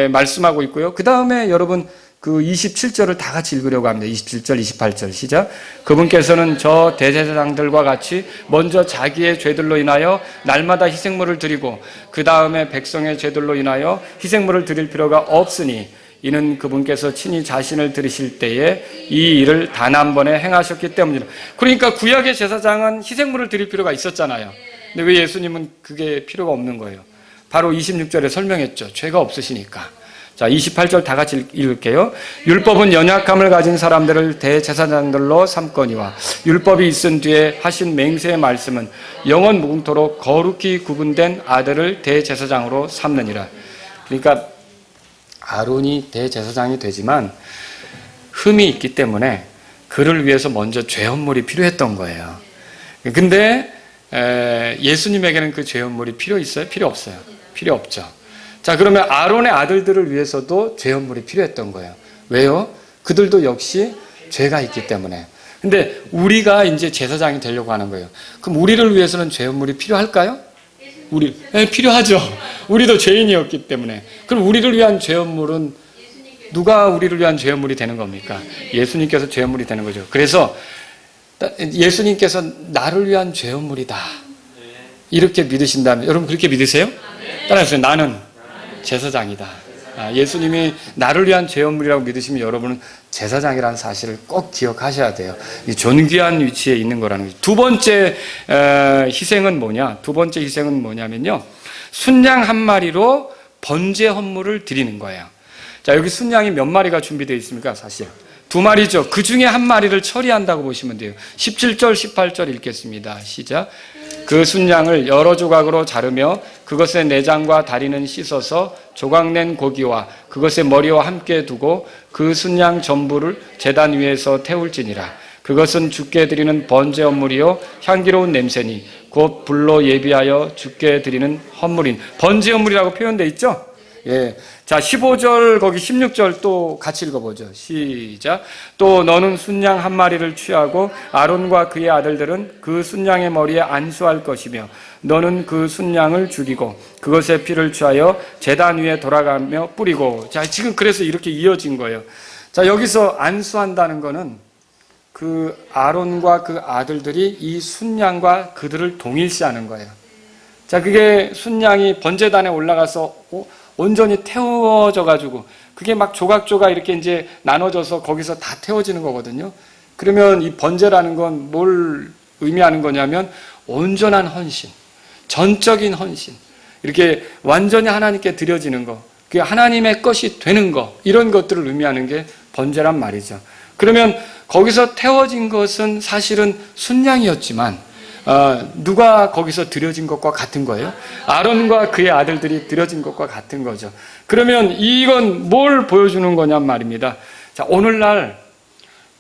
말씀하고 있고요. 그 다음에 여러분 그 27절을 다 같이 읽으려고 합니다. 27절, 28절 시작. 그분께서는 저 대제사장들과 같이 먼저 자기의 죄들로 인하여 날마다 희생물을 드리고 그 다음에 백성의 죄들로 인하여 희생물을 드릴 필요가 없으니 이는 그분께서 친히 자신을 들이실 때에 이 일을 단 한 번에 행하셨기 때문이다. 그러니까 구약의 제사장은 희생물을 드릴 필요가 있었잖아요. 근데 왜 예수님은 그게 필요가 없는 거예요? 바로 26절에 설명했죠. 죄가 없으시니까. 자, 28절 다 같이 읽을게요. 율법은 연약함을 가진 사람들을 대제사장들로 삼거니와 율법이 있은 뒤에 하신 맹세의 말씀은 영원 무궁토록 거룩히 구분된 아들을 대제사장으로 삼느니라. 그러니까 아론이 대제사장이 되지만 흠이 있기 때문에 그를 위해서 먼저 죄헌물이 필요했던 거예요. 근데 예수님에게는 그 죄헌물이 필요 있어요? 필요 없어요? 필요 없죠. 자, 그러면 아론의 아들들을 위해서도 죄헌물이 필요했던 거예요. 왜요? 그들도 역시 죄가 있기 때문에. 근데 우리가 이제 제사장이 되려고 하는 거예요. 그럼 우리를 위해서는 죄헌물이 필요할까요? 필요하죠. 우리도 죄인이었기 때문에. 그럼 우리를 위한 죄헌물은 누가 우리를 위한 죄헌물이 되는 겁니까? 예수님께서 죄헌물이 되는 거죠. 그래서 예수님께서 나를 위한 죄헌물이다. 이렇게 믿으신다면 여러분 그렇게 믿으세요? 따라하세요. 나는 제사장이다. 예수님이 나를 위한 죄헌물이라고 믿으시면 여러분은 제사장이라는 사실을 꼭 기억하셔야 돼요. 이 존귀한 위치에 있는 거라는 거죠. 두 번째 희생은 뭐냐? 두 번째 희생은 뭐냐면요. 순양 한 마리로 번제 헌물을 드리는 거예요. 자, 여기 순양이 몇 마리가 준비되어 있습니까? 사실 두 마리죠. 그 중에 한 마리를 처리한다고 보시면 돼요. 17절, 18절 읽겠습니다. 시작. 그 순양을 여러 조각으로 자르며 그것의 내장과 다리는 씻어서 조각낸 고기와 그것의 머리와 함께 두고 그 순양 전부를 제단 위에서 태울지니라. 그것은 주께 드리는 번제 헌물이요 향기로운 냄새니 곧 불로 예비하여 주께 드리는 헌물인 번제 헌물이라고 표현되어 있죠. 예. 자, 15절 거기 16절 또 같이 읽어보죠. 시작. 또 너는 순양 한 마리를 취하고 아론과 그의 아들들은 그 순양의 머리에 안수할 것이며 너는 그 순양을 죽이고 그것의 피를 취하여 제단 위에 돌아가며 뿌리고. 자, 지금 그래서 이렇게 이어진 거예요. 자, 여기서 안수한다는 거는 그 아론과 그 아들들이 이 순양과 그들을 동일시하는 거예요. 자, 그게 순양이 번제단에 올라가서 온전히 태워져 가지고 그게 막 조각조각 이렇게 이제 나눠져서 거기서 다 태워지는 거거든요. 그러면 이 번제라는 건 뭘 의미하는 거냐면 온전한 헌신, 전적인 헌신, 이렇게 완전히 하나님께 드려지는 거, 그게 하나님의 것이 되는 거, 이런 것들을 의미하는 게 번제란 말이죠. 그러면 거기서 태워진 것은 사실은 순양이었지만 누가 거기서 드려진 것과 같은 거예요? 아론과 그의 아들들이 드려진 것과 같은 거죠. 그러면 이건 뭘 보여주는 거냔 말입니다. 자, 오늘날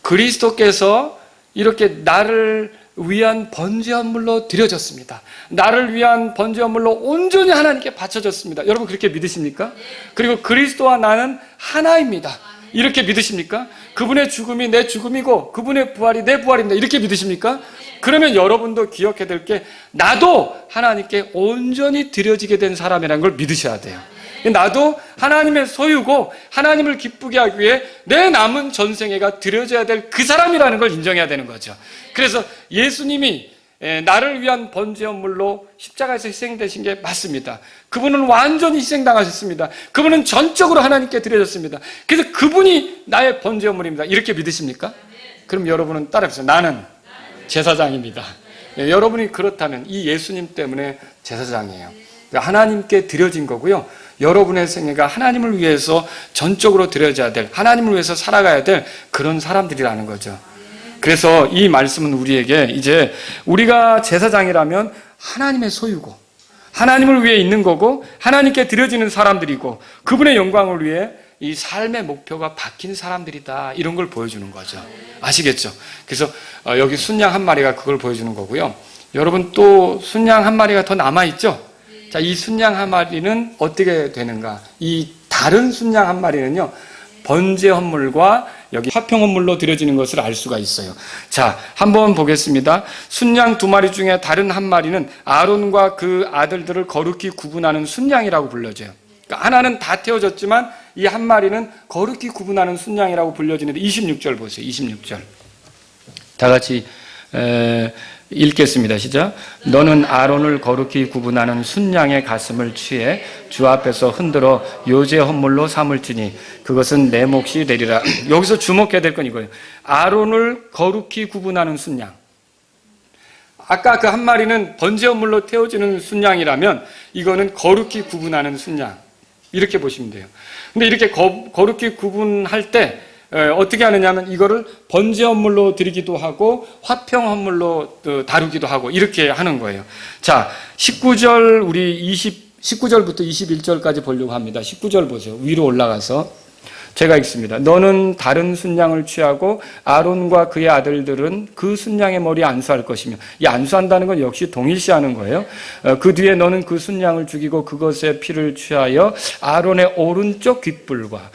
그리스도께서 이렇게 나를 위한 번제헌물로 드려졌습니다. 나를 위한 번제헌물로 온전히 하나님께 바쳐졌습니다. 여러분 그렇게 믿으십니까? 그리고 그리스도와 나는 하나입니다. 이렇게 믿으십니까? 그분의 죽음이 내 죽음이고 그분의 부활이 내 부활입니다. 이렇게 믿으십니까? 그러면 여러분도 기억해야 될 게 나도 하나님께 온전히 드려지게 된 사람이라는 걸 믿으셔야 돼요. 나도 하나님의 소유고 하나님을 기쁘게 하기 위해 내 남은 전생애가 드려져야 될 그 사람이라는 걸 인정해야 되는 거죠. 그래서 예수님이 나를 위한 번제헌물로 십자가에서 희생되신 게 맞습니다. 그분은 완전히 희생당하셨습니다. 그분은 전적으로 하나님께 드려졌습니다. 그래서 그분이 나의 번제헌물입니다. 이렇게 믿으십니까? 그럼 여러분은 따라해보세요. 나는 제사장입니다. 여러분이 그렇다면 이 예수님 때문에 제사장이에요. 하나님께 드려진 거고요. 여러분의 생애가 하나님을 위해서 전적으로 드려져야 될, 하나님을 위해서 살아가야 될 그런 사람들이라는 거죠. 그래서 이 말씀은 우리에게 이제 우리가 제사장이라면 하나님의 소유고 하나님을 위해 있는 거고 하나님께 드려지는 사람들이고 그분의 영광을 위해 이 삶의 목표가 바뀐 사람들이다, 이런 걸 보여주는 거죠. 아시겠죠? 그래서 여기 순양 한 마리가 그걸 보여주는 거고요. 여러분 또 순양 한 마리가 더 남아있죠? 자, 이 순양 한 마리는 어떻게 되는가? 이 다른 순양 한 마리는요, 번제 헌물과 여기 화평 헌물로 드려지는 것을 알 수가 있어요. 자, 한번 보겠습니다. 순양 두 마리 중에 다른 한 마리는 아론과 그 아들들을 거룩히 구분하는 순양이라고 불려져요. 그러니까 하나는 다 태워졌지만 이 한 마리는 거룩히 구분하는 순양이라고 불려지는데 26절 보세요. 26절. 다 같이 읽겠습니다. 시작. 너는 아론을 거룩히 구분하는 순양의 가슴을 취해 주 앞에서 흔들어 요제 헌물로 삼을지니 그것은 내 몫이 되리라. 여기서 주목해야 될 건 이거예요. 아론을 거룩히 구분하는 순양. 아까 그 한 마리는 번제 헌물로 태워지는 순양이라면 이거는 거룩히 구분하는 순양. 이렇게 보시면 돼요. 근데 이렇게 거룩히 구분할 때 어떻게 하느냐면 이거를 번제 헌물로 드리기도 하고 화평 헌물로 다루기도 하고 이렇게 하는 거예요. 자, 19절 우리 19절부터 21절까지 보려고 합니다. 19절 보세요. 위로 올라가서 제가 읽습니다. 너는 다른 순양을 취하고 아론과 그의 아들들은 그 순양의 머리에 안수할 것이며, 이 안수한다는 건 역시 동일시하는 거예요. 그 뒤에 너는 그 순양을 죽이고 그것의 피를 취하여 아론의 오른쪽 귓불과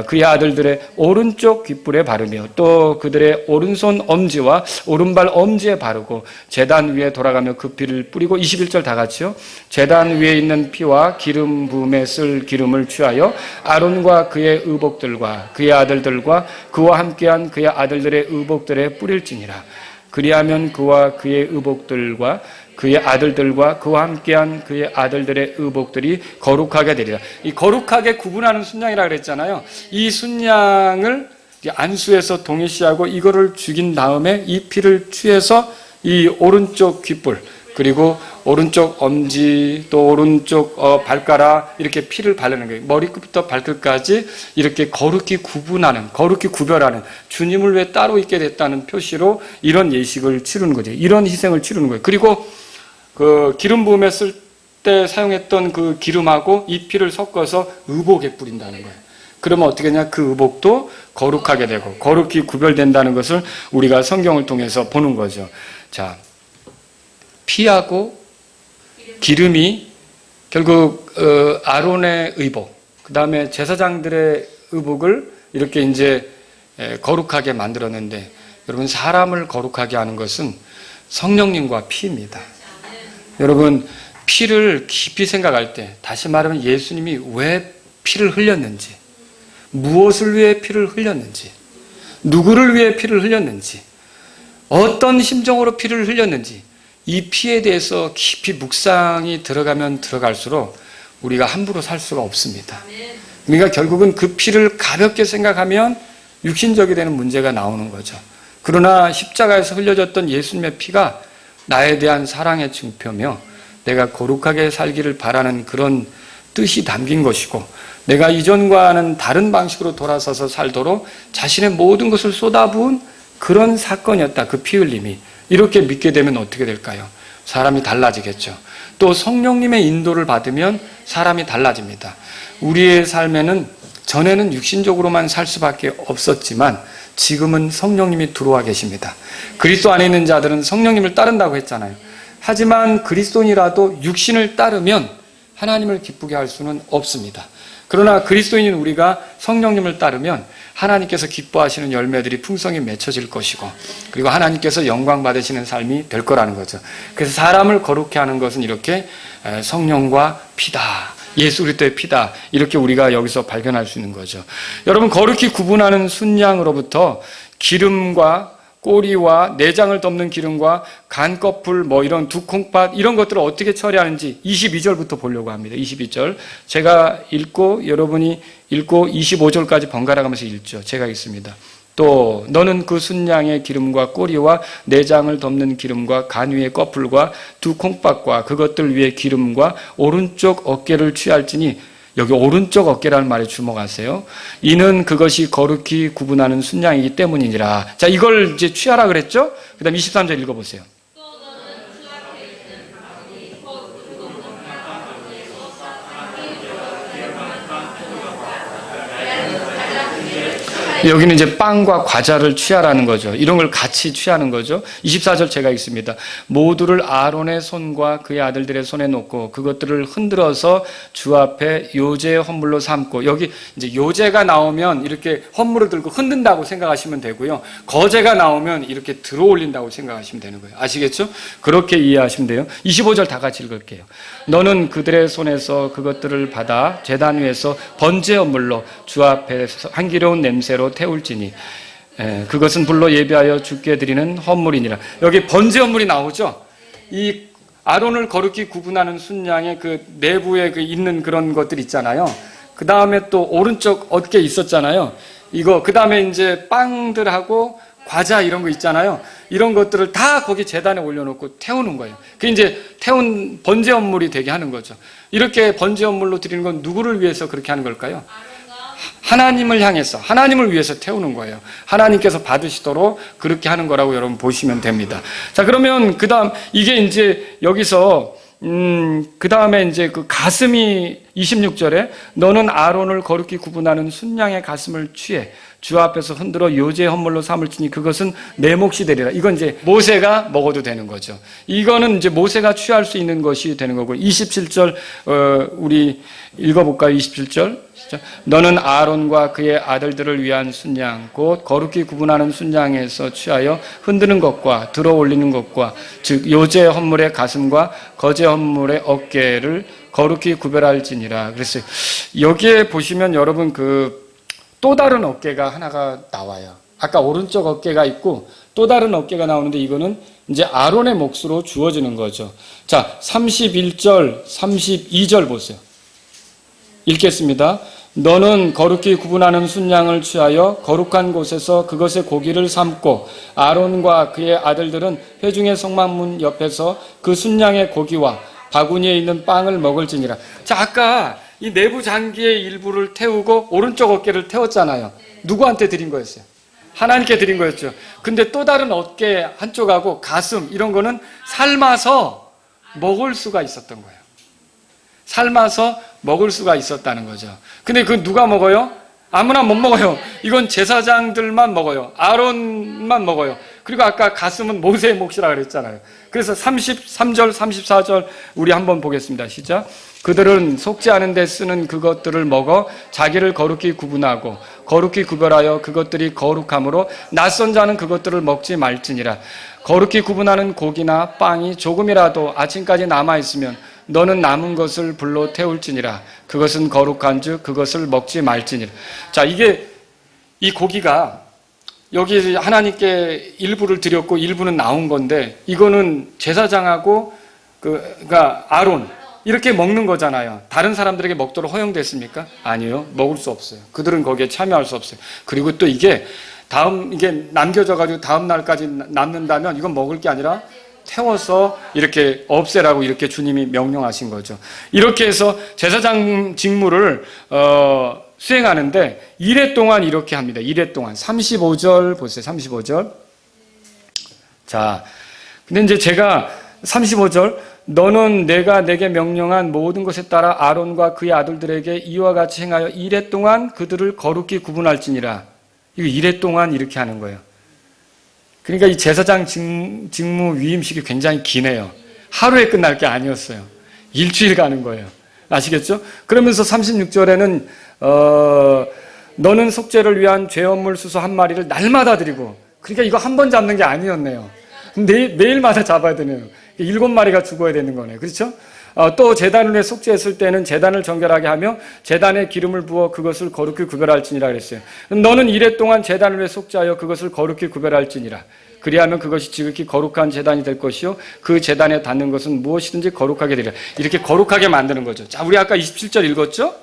그의 아들들의 오른쪽 귓불에 바르며 또 그들의 오른손 엄지와 오른발 엄지에 바르고 제단 위에 돌아가며 그 피를 뿌리고 21절 다 같이요. 제단 위에 있는 피와 기름 부음에 쓸 기름을 취하여 아론과 그의 의복들과 그의 아들들과 그와 함께한 그의 아들들의 의복들에 뿌릴지니라. 그리하면 그와 그의 의복들과 그의 아들들과 그와 함께한 그의 아들들의 의복들이 거룩하게 되리라. 이 거룩하게 구분하는 순양이라 그랬잖아요. 이 순양을 안수해서 동일시하고 이거를 죽인 다음에 이 피를 취해서 이 오른쪽 귓불 그리고 오른쪽 엄지 또 오른쪽 발가락 이렇게 피를 바르는 거예요. 머리끝부터 발끝까지 이렇게 거룩히 구분하는, 거룩히 구별하는, 주님을 왜 따로 있게 됐다는 표시로 이런 예식을 치르는 거죠. 이런 희생을 치르는 거예요. 그리고 그 기름 부음에 쓸 때 사용했던 그 기름하고 이 피를 섞어서 의복에 뿌린다는 거예요. 그러면 어떻게 하냐? 그 의복도 거룩하게 되고 거룩히 구별된다는 것을 우리가 성경을 통해서 보는 거죠. 자, 피하고 기름이 결국 아론의 의복, 그 다음에 제사장들의 의복을 이렇게 이제 거룩하게 만들었는데, 여러분 사람을 거룩하게 하는 것은 성령님과 피입니다. 여러분 피를 깊이 생각할 때, 다시 말하면 예수님이 왜 피를 흘렸는지, 무엇을 위해 피를 흘렸는지, 누구를 위해 피를 흘렸는지, 어떤 심정으로 피를 흘렸는지, 이 피에 대해서 깊이 묵상이 들어가면 들어갈수록 우리가 함부로 살 수가 없습니다. 그러니까 결국은 그 피를 가볍게 생각하면 육신적이 되는 문제가 나오는 거죠. 그러나 십자가에서 흘려졌던 예수님의 피가 나에 대한 사랑의 증표며 내가 거룩하게 살기를 바라는 그런 뜻이 담긴 것이고, 내가 이전과는 다른 방식으로 돌아서서 살도록 자신의 모든 것을 쏟아부은 그런 사건이었다. 그 피 흘림이. 이렇게 믿게 되면 어떻게 될까요? 사람이 달라지겠죠. 또 성령님의 인도를 받으면 사람이 달라집니다. 우리의 삶에는 전에는 육신적으로만 살 수밖에 없었지만 지금은 성령님이 들어와 계십니다. 그리스도 안에 있는 자들은 성령님을 따른다고 했잖아요. 하지만 그리스도인이라도 육신을 따르면 하나님을 기쁘게 할 수는 없습니다. 그러나 그리스도인인 우리가 성령님을 따르면 하나님께서 기뻐하시는 열매들이 풍성히 맺혀질 것이고, 그리고 하나님께서 영광 받으시는 삶이 될 거라는 거죠. 그래서 사람을 거룩해 하는 것은 이렇게 성령과 피다, 예수 그리스도의 피다, 이렇게 우리가 여기서 발견할 수 있는 거죠. 여러분, 거룩히 구분하는 순양으로부터 기름과 꼬리와 내장을 덮는 기름과 간꺼풀, 이런 두 콩팥, 이런 것들을 어떻게 처리하는지 22절부터 보려고 합니다. 22절. 제가 읽고 여러분이 읽고 25절까지 번갈아 가면서 읽죠. 제가 읽습니다. 또 너는 그 순양의 기름과 꼬리와 내장을 덮는 기름과 간 위의 꺼풀과 두 콩팥과 그것들 위에 기름과 오른쪽 어깨를 취할지니, 여기 오른쪽 어깨라는 말에 주목하세요. 이는 그것이 거룩히 구분하는 순양이기 때문이니라. 자, 이걸 이제 취하라 그랬죠? 그 다음 23절 읽어보세요. 여기는 이제 빵과 과자를 취하라는 거죠. 이런 걸 같이 취하는 거죠. 24절 제가 읽습니다. 모두를 아론의 손과 그의 아들들의 손에 놓고 그것들을 흔들어서 주 앞에 요제 헌물로 삼고, 여기 이제 요제가 나오면 이렇게 헌물을 들고 흔든다고 생각하시면 되고요. 거제가 나오면 이렇게 들어 올린다고 생각하시면 되는 거예요. 아시겠죠? 그렇게 이해하시면 돼요. 25절 다 같이 읽을게요. 너는 그들의 손에서 그것들을 받아 제단 위에서 번제 헌물로 주 앞에 향기로운 냄새로 태울지니 그것은 불로 예비하여 주께 드리는 헌물이니라. 여기 번제 헌물이 나오죠. 이 아론을 거룩히 구분하는 순양의 그 내부에 그 있는 그런 것들 있잖아요. 그 다음에 또 오른쪽 어깨 있었잖아요. 이거 그 다음에 이제 빵들하고 과자 이런 거 있잖아요. 이런 것들을 다 거기 제단에 올려놓고 태우는 거예요. 그게 이제 태운 번제 헌물이 되게 하는 거죠. 이렇게 번제 헌물로 드리는 건 누구를 위해서 그렇게 하는 걸까요? 하나님을 향해서, 하나님을 위해서 태우는 거예요. 하나님께서 받으시도록 그렇게 하는 거라고 여러분 보시면 됩니다. 자, 그러면 그 다음, 이게 이제 여기서, 그 다음에 이제 그 가슴이 26절에 너는 아론을 거룩히 구분하는 순양의 가슴을 취해 주 앞에서 흔들어 요제의 헌물로 삼을지니 그것은 내 몫이 되리라. 이건 이제 모세가 먹어도 되는 거죠. 이거는 이제 모세가 취할 수 있는 것이 되는 거고, 27절, 우리 읽어볼까요? 27절. 너는 아론과 그의 아들들을 위한 순양 곧 거룩히 구분하는 순양에서 취하여 흔드는 것과 들어 올리는 것과 즉 요제 헌물의 가슴과 거제 헌물의 어깨를 거룩히 구별할지니라. 그래서 여기에 보시면 여러분 그 또 다른 어깨가 하나가 나와요. 아까 오른쪽 어깨가 있고 또 다른 어깨가 나오는데 이거는 이제 아론의 몫으로 주어지는 거죠. 자, 31절, 32절 보세요. 읽겠습니다. 너는 거룩히 구분하는 순양을 취하여 거룩한 곳에서 그것의 고기를 삶고 아론과 그의 아들들은 회중의 성막문 옆에서 그 순양의 고기와 바구니에 있는 빵을 먹을지니라. 자, 아까 이 내부 장기의 일부를 태우고 오른쪽 어깨를 태웠잖아요. 누구한테 드린 거였어요? 하나님께 드린 거였죠. 근데 또 다른 어깨 한쪽하고 가슴 이런 거는 삶아서 먹을 수가 있었던 거예요. 삶아서 먹을 수가 있었다는 거죠. 근데 그 누가 먹어요? 아무나 못 먹어요. 이건 제사장들만 먹어요. 아론만 먹어요. 그리고 아까 가슴은 모세의 몫이라 그랬잖아요. 그래서 33절, 34절 우리 한번 보겠습니다. 시작. 그들은 속지 않은 데 쓰는 그것들을 먹어 자기를 거룩히 구분하고 거룩히 구별하여 그것들이 거룩함으로 낯선 자는 그것들을 먹지 말지니라. 거룩히 구분하는 고기나 빵이 조금이라도 아침까지 남아있으면 너는 남은 것을 불로 태울지니라. 그것은 거룩한즉 그것을 먹지 말지니라. 자, 이게 이 고기가 여기 하나님께 일부를 드렸고 일부는 나온 건데 이거는 제사장하고 그러니까 아론 이렇게 먹는 거잖아요. 다른 사람들에게 먹도록 허용됐습니까? 아니요. 먹을 수 없어요. 그들은 거기에 참여할 수 없어요. 그리고 또 이게 이게 남겨져가지고 다음 날까지 남는다면 이건 먹을 게 아니라 태워서 이렇게 없애라고 이렇게 주님이 명령하신 거죠. 이렇게 해서 제사장 직무를 수행하는데 1회 동안 이렇게 합니다. 1회 동안 35절 보세요. 35절. 자, 근데 이제 제가 35절 너는 내가 내게 명령한 모든 것에 따라 아론과 그의 아들들에게 이와 같이 행하여 1회 동안 그들을 거룩히 구분할지니라. 이거 1회 동안 이렇게 하는 거예요. 그러니까 이 제사장 직무 위임식이 굉장히 기네요. 하루에 끝날 게 아니었어요. 일주일 가는 거예요. 아시겠죠? 그러면서 36절에는 너는 속죄를 위한 죄업물 수소 한 마리를 날마다 드리고, 그러니까 이거 한 번 잡는 게 아니었네요. 매일마다 잡아야 되네요. 7마리가 죽어야 되는 거네요. 그렇죠? 또 제단을 위해 속죄했을 때는 제단을 정결하게 하며 제단에 기름을 부어 그것을 거룩히 구별할지니라 그랬어요. 너는 1회 동안 제단을 위해 속죄하여 그것을 거룩히 구별할지니라. 그리하면 그것이 지극히 거룩한 제단이 될 것이요 그 제단에 닿는 것은 무엇이든지 거룩하게 되리라. 이렇게 거룩하게 만드는 거죠. 자, 우리 아까 27절 읽었죠?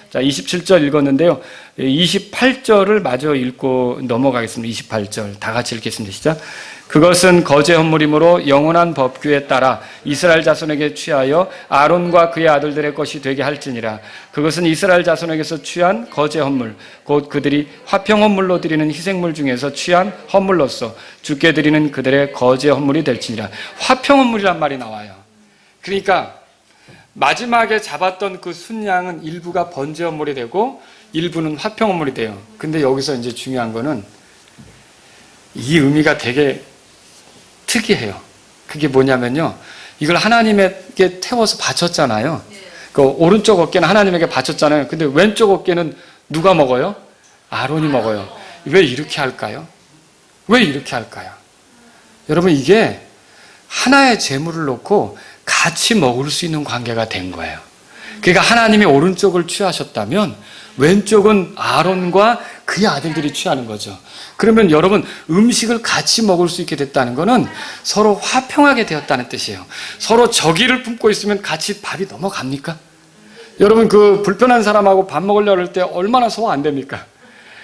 자, 27절 읽었는데요. 28절을 마저 읽고 넘어가겠습니다. 28절 다 같이 읽겠습니다. 시작. 그것은 거제 헌물이므로 영원한 법규에 따라 이스라엘 자손에게 취하여 아론과 그의 아들들의 것이 되게 할지니라. 그것은 이스라엘 자손에게서 취한 거제 헌물 곧 그들이 화평 헌물로 드리는 희생물 중에서 취한 헌물로서 주께 드리는 그들의 거제 헌물이 될지니라. 화평 헌물이란 말이 나와요. 그러니까 마지막에 잡았던 그 순양은 일부가 번제 헌물이 되고 일부는 화평 헌물이 돼요. 근데 여기서 이제 중요한 거는 이 의미가 되게 특이해요. 그게 뭐냐면요. 이걸 하나님에게 태워서 바쳤잖아요. 그 오른쪽 어깨는 하나님에게 바쳤잖아요. 근데 왼쪽 어깨는 누가 먹어요? 아론이 먹어요. 왜 이렇게 할까요? 왜 이렇게 할까요? 여러분, 이게 하나의 재물을 놓고 같이 먹을 수 있는 관계가 된 거예요. 그러니까 하나님이 오른쪽을 취하셨다면 왼쪽은 아론과 그의 아들들이 취하는 거죠. 그러면 여러분, 음식을 같이 먹을 수 있게 됐다는 것은 서로 화평하게 되었다는 뜻이에요. 서로 적의를 품고 있으면 같이 밥이 넘어갑니까? 여러분, 그 불편한 사람하고 밥 먹으려고 할 때 얼마나 소화 안 됩니까?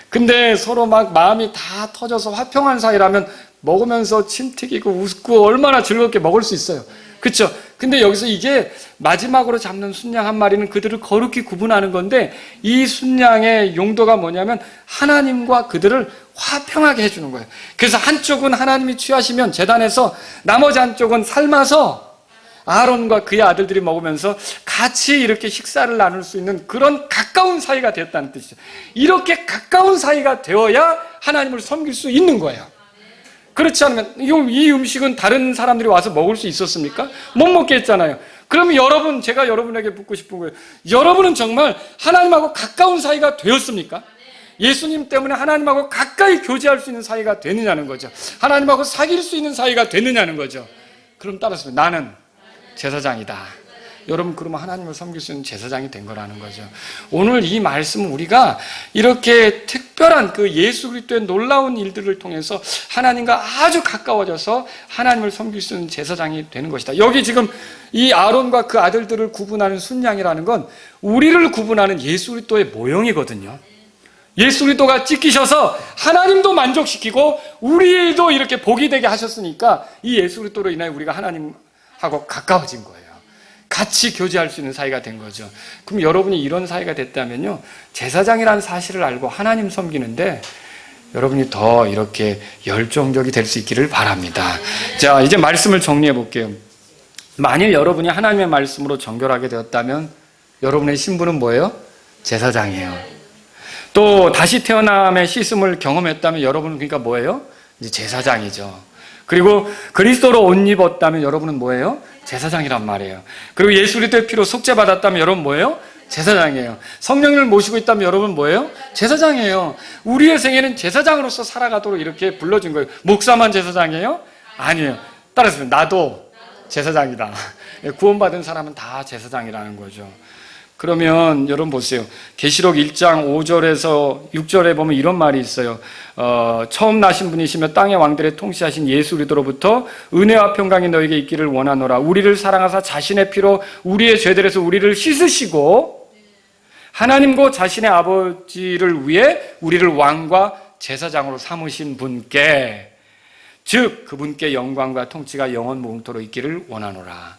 근데 서로 막 마음이 다 터져서 화평한 사이라면 먹으면서 침 튀기고 웃고 얼마나 즐겁게 먹을 수 있어요. 그렇죠? 근데 여기서 이게 마지막으로 잡는 순양 한 마리는 그들을 거룩히 구분하는 건데, 이 순양의 용도가 뭐냐면 하나님과 그들을 화평하게 해주는 거예요. 그래서 한쪽은 하나님이 취하시면 제단에서, 나머지 한쪽은 삶아서 아론과 그의 아들들이 먹으면서 같이 이렇게 식사를 나눌 수 있는 그런 가까운 사이가 되었다는 뜻이죠. 이렇게 가까운 사이가 되어야 하나님을 섬길 수 있는 거예요. 그렇지 않으면 이 음식은 다른 사람들이 와서 먹을 수 있었습니까? 못 먹게 했잖아요. 그러면 여러분, 제가 여러분에게 묻고 싶은 거예요. 여러분은 정말 하나님하고 가까운 사이가 되었습니까? 예수님 때문에 하나님하고 가까이 교제할 수 있는 사이가 되느냐는 거죠. 하나님하고 사귈 수 있는 사이가 되느냐는 거죠. 그럼 따라서 나는 제사장이다. 여러분, 그러면 하나님을 섬길 수 있는 제사장이 된 거라는 거죠. 오늘 이 말씀은 우리가 이렇게 특별한 그 예수 그리스도의 놀라운 일들을 통해서 하나님과 아주 가까워져서 하나님을 섬길 수 있는 제사장이 되는 것이다. 여기 지금 이 아론과 그 아들들을 구분하는 순양이라는 건 우리를 구분하는 예수 그리스도의 모형이거든요. 예수 그리스도가 찢기셔서 하나님도 만족시키고 우리도 이렇게 복이 되게 하셨으니까 이 예수 그리스도로 인하여 우리가 하나님하고 가까워진 거예요. 같이 교제할 수 있는 사이가 된 거죠. 그럼 여러분이 이런 사이가 됐다면요, 제사장이라는 사실을 알고 하나님 섬기는데 여러분이 더 이렇게 열정적이 될 수 있기를 바랍니다. 자, 이제 말씀을 정리해 볼게요. 만일 여러분이 하나님의 말씀으로 정결하게 되었다면 여러분의 신분은 뭐예요? 제사장이에요. 또 다시 태어남의 씻음을 경험했다면 여러분은 그러니까 뭐예요? 이제 제사장이죠. 그리고 그리스도로 옷 입었다면 여러분은 뭐예요? 제사장이란 말이에요. 그리고 예수 그리스도의 피로 속죄받았다면 여러분 뭐예요? 제사장이에요. 성령을 모시고 있다면 여러분 뭐예요? 제사장이에요. 우리의 생애는 제사장으로서 살아가도록 이렇게 불러준 거예요. 목사만 제사장이에요? 아니에요. 따라서 나도 제사장이다. 구원받은 사람은 다 제사장이라는 거죠. 그러면 여러분 보세요. 계시록 1장 5절에서 6절에 보면 이런 말이 있어요. 처음 나신 분이시며 땅의 왕들의 통치하신 예수 그리스도로부터 은혜와 평강이 너에게 있기를 원하노라. 우리를 사랑하사 자신의 피로 우리의 죄들에서 우리를 씻으시고 하나님과 자신의 아버지를 위해 우리를 왕과 제사장으로 삼으신 분께, 즉 그분께 영광과 통치가 영원 무궁토록 있기를 원하노라.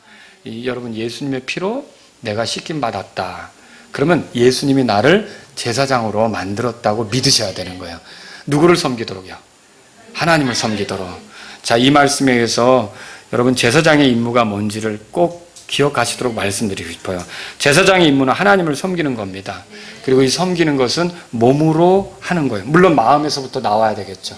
여러분, 예수님의 피로 내가 씻김 받았다. 그러면 예수님이 나를 제사장으로 만들었다고 믿으셔야 되는 거예요. 누구를 섬기도록요? 하나님을 섬기도록. 자, 이 말씀에 의해서 여러분 제사장의 임무가 뭔지를 꼭 기억하시도록 말씀드리고 싶어요. 제사장의 임무는 하나님을 섬기는 겁니다. 그리고 이 섬기는 것은 몸으로 하는 거예요. 물론 마음에서부터 나와야 되겠죠.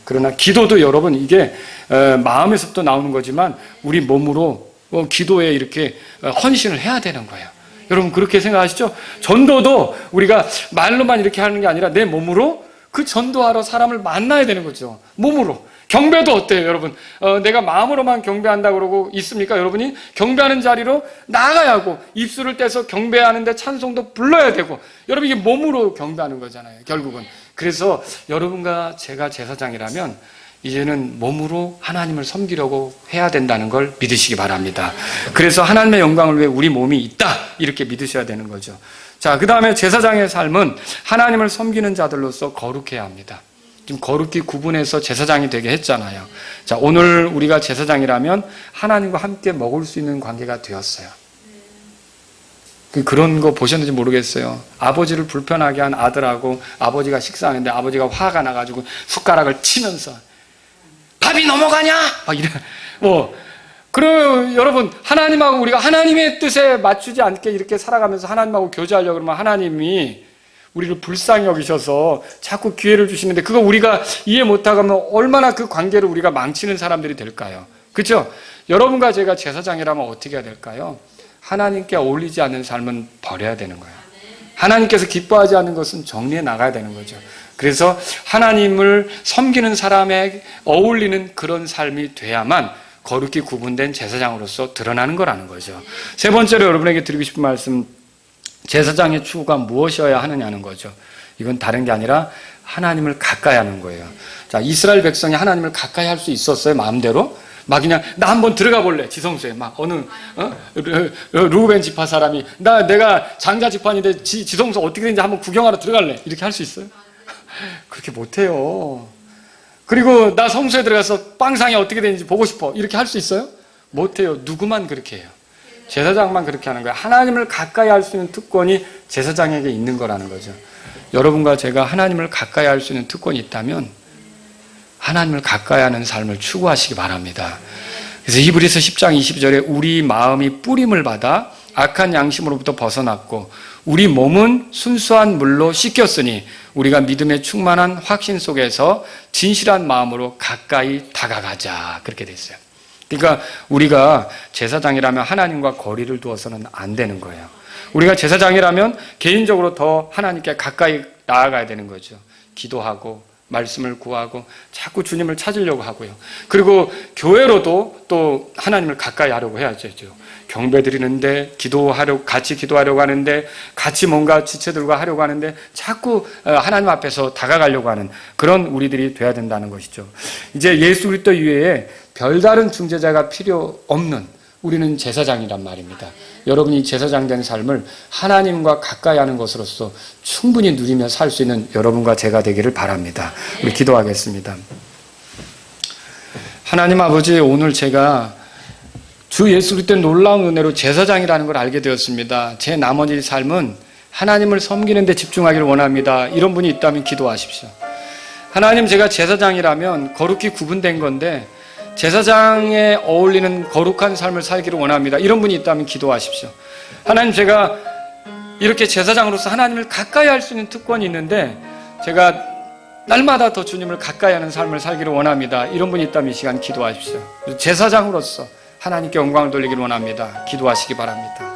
그러나 기도도 여러분 이게 마음에서부터 나오는 거지만 우리 몸으로 기도에 이렇게 헌신을 해야 되는 거예요. 여러분 그렇게 생각하시죠? 전도도 우리가 말로만 이렇게 하는 게 아니라 내 몸으로 그 전도하러 사람을 만나야 되는 거죠. 몸으로. 경배도 어때요, 여러분? 내가 마음으로만 경배한다고 그러고 있습니까? 여러분이 경배하는 자리로 나가야 하고 입술을 떼서 경배하는데 찬송도 불러야 되고, 여러분 이게 몸으로 경배하는 거잖아요, 결국은. 그래서 여러분과 제가 제사장이라면 이제는 몸으로 하나님을 섬기려고 해야 된다는 걸 믿으시기 바랍니다. 그래서 하나님의 영광을 위해 우리 몸이 있다, 이렇게 믿으셔야 되는 거죠. 자, 그 다음에 제사장의 삶은 하나님을 섬기는 자들로서 거룩해야 합니다. 지금 거룩히 구분해서 제사장이 되게 했잖아요. 자, 오늘 우리가 제사장이라면 하나님과 함께 먹을 수 있는 관계가 되었어요. 그런 거 보셨는지 모르겠어요. 아버지를 불편하게 한 아들하고 아버지가 식사하는데 아버지가 화가 나가지고 숟가락을 치면서 밥이 넘어가냐? 막 이래. 그러면 여러분, 하나님하고 우리가 하나님의 뜻에 맞추지 않게 이렇게 살아가면서 하나님하고 교제하려고 그러면 하나님이 우리를 불쌍히 여기셔서 자꾸 기회를 주시는데 그거 우리가 이해 못하고 하면 얼마나 그 관계를 우리가 망치는 사람들이 될까요? 그렇죠? 여러분과 제가 제사장이라면 어떻게 해야 될까요? 하나님께 어울리지 않는 삶은 버려야 되는 거예요. 하나님께서 기뻐하지 않는 것은 정리해 나가야 되는 거죠. 그래서 하나님을 섬기는 사람에 어울리는 그런 삶이 돼야만 거룩히 구분된 제사장으로서 드러나는 거라는 거죠. 세 번째로 여러분에게 드리고 싶은 말씀, 제사장의 추구가 무엇이어야 하느냐는 거죠. 이건 다른 게 아니라 하나님을 가까이 하는 거예요. 자, 이스라엘 백성이 하나님을 가까이 할 수 있었어요, 마음대로? 막 그냥 나 한번 들어가 볼래, 지성소에. 막 어느 루벤 지파 사람이 내가 장자 지파인데 지성소 어떻게 되는지 한번 구경하러 들어갈래, 이렇게 할 수 있어요? 그렇게 못해요. 그리고 나 성소에 들어가서 빵상이 어떻게 되는지 보고 싶어, 이렇게 할 수 있어요? 못해요. 누구만 그렇게 해요? 제사장만 그렇게 하는 거예요. 하나님을 가까이 할 수 있는 특권이 제사장에게 있는 거라는 거죠. 여러분과 제가 하나님을 가까이 할 수 있는 특권이 있다면 하나님을 가까이 하는 삶을 추구하시기 바랍니다. 그래서 히브리서 10장 22절에 우리 마음이 뿌림을 받아 악한 양심으로부터 벗어났고 우리 몸은 순수한 물로 씻겼으니 우리가 믿음의 충만한 확신 속에서 진실한 마음으로 가까이 다가가자. 그렇게 돼 있어요. 그러니까 우리가 제사장이라면 하나님과 거리를 두어서는 안 되는 거예요. 우리가 제사장이라면 개인적으로 더 하나님께 가까이 나아가야 되는 거죠. 기도하고 말씀을 구하고 자꾸 주님을 찾으려고 하고요. 그리고 교회로도 또 하나님을 가까이 하려고 해야죠. 경배 드리는데 같이 기도하려고 하는데 같이 뭔가 지체들과 하려고 하는데 자꾸 하나님 앞에서 다가가려고 하는 그런 우리들이 돼야 된다는 것이죠. 이제 예수 그리스도 이외에 별다른 중재자가 필요 없는 우리는 제사장이란 말입니다. 여러분이 제사장 된 삶을 하나님과 가까이 하는 것으로서 충분히 누리며 살 수 있는 여러분과 제가 되기를 바랍니다. 우리 기도하겠습니다. 하나님 아버지, 오늘 제가 주 예수 그리스도의 놀라운 은혜로 제사장이라는 걸 알게 되었습니다. 제 나머지 삶은 하나님을 섬기는 데 집중하기를 원합니다. 이런 분이 있다면 기도하십시오. 하나님, 제가 제사장이라면 거룩히 구분된 건데 제사장에 어울리는 거룩한 삶을 살기를 원합니다. 이런 분이 있다면 기도하십시오. 하나님, 제가 이렇게 제사장으로서 하나님을 가까이 할 수 있는 특권이 있는데 제가 날마다 더 주님을 가까이 하는 삶을 살기를 원합니다. 이런 분이 있다면 이 시간 기도하십시오. 제사장으로서 하나님께 영광을 돌리기를 원합니다. 기도하시기 바랍니다.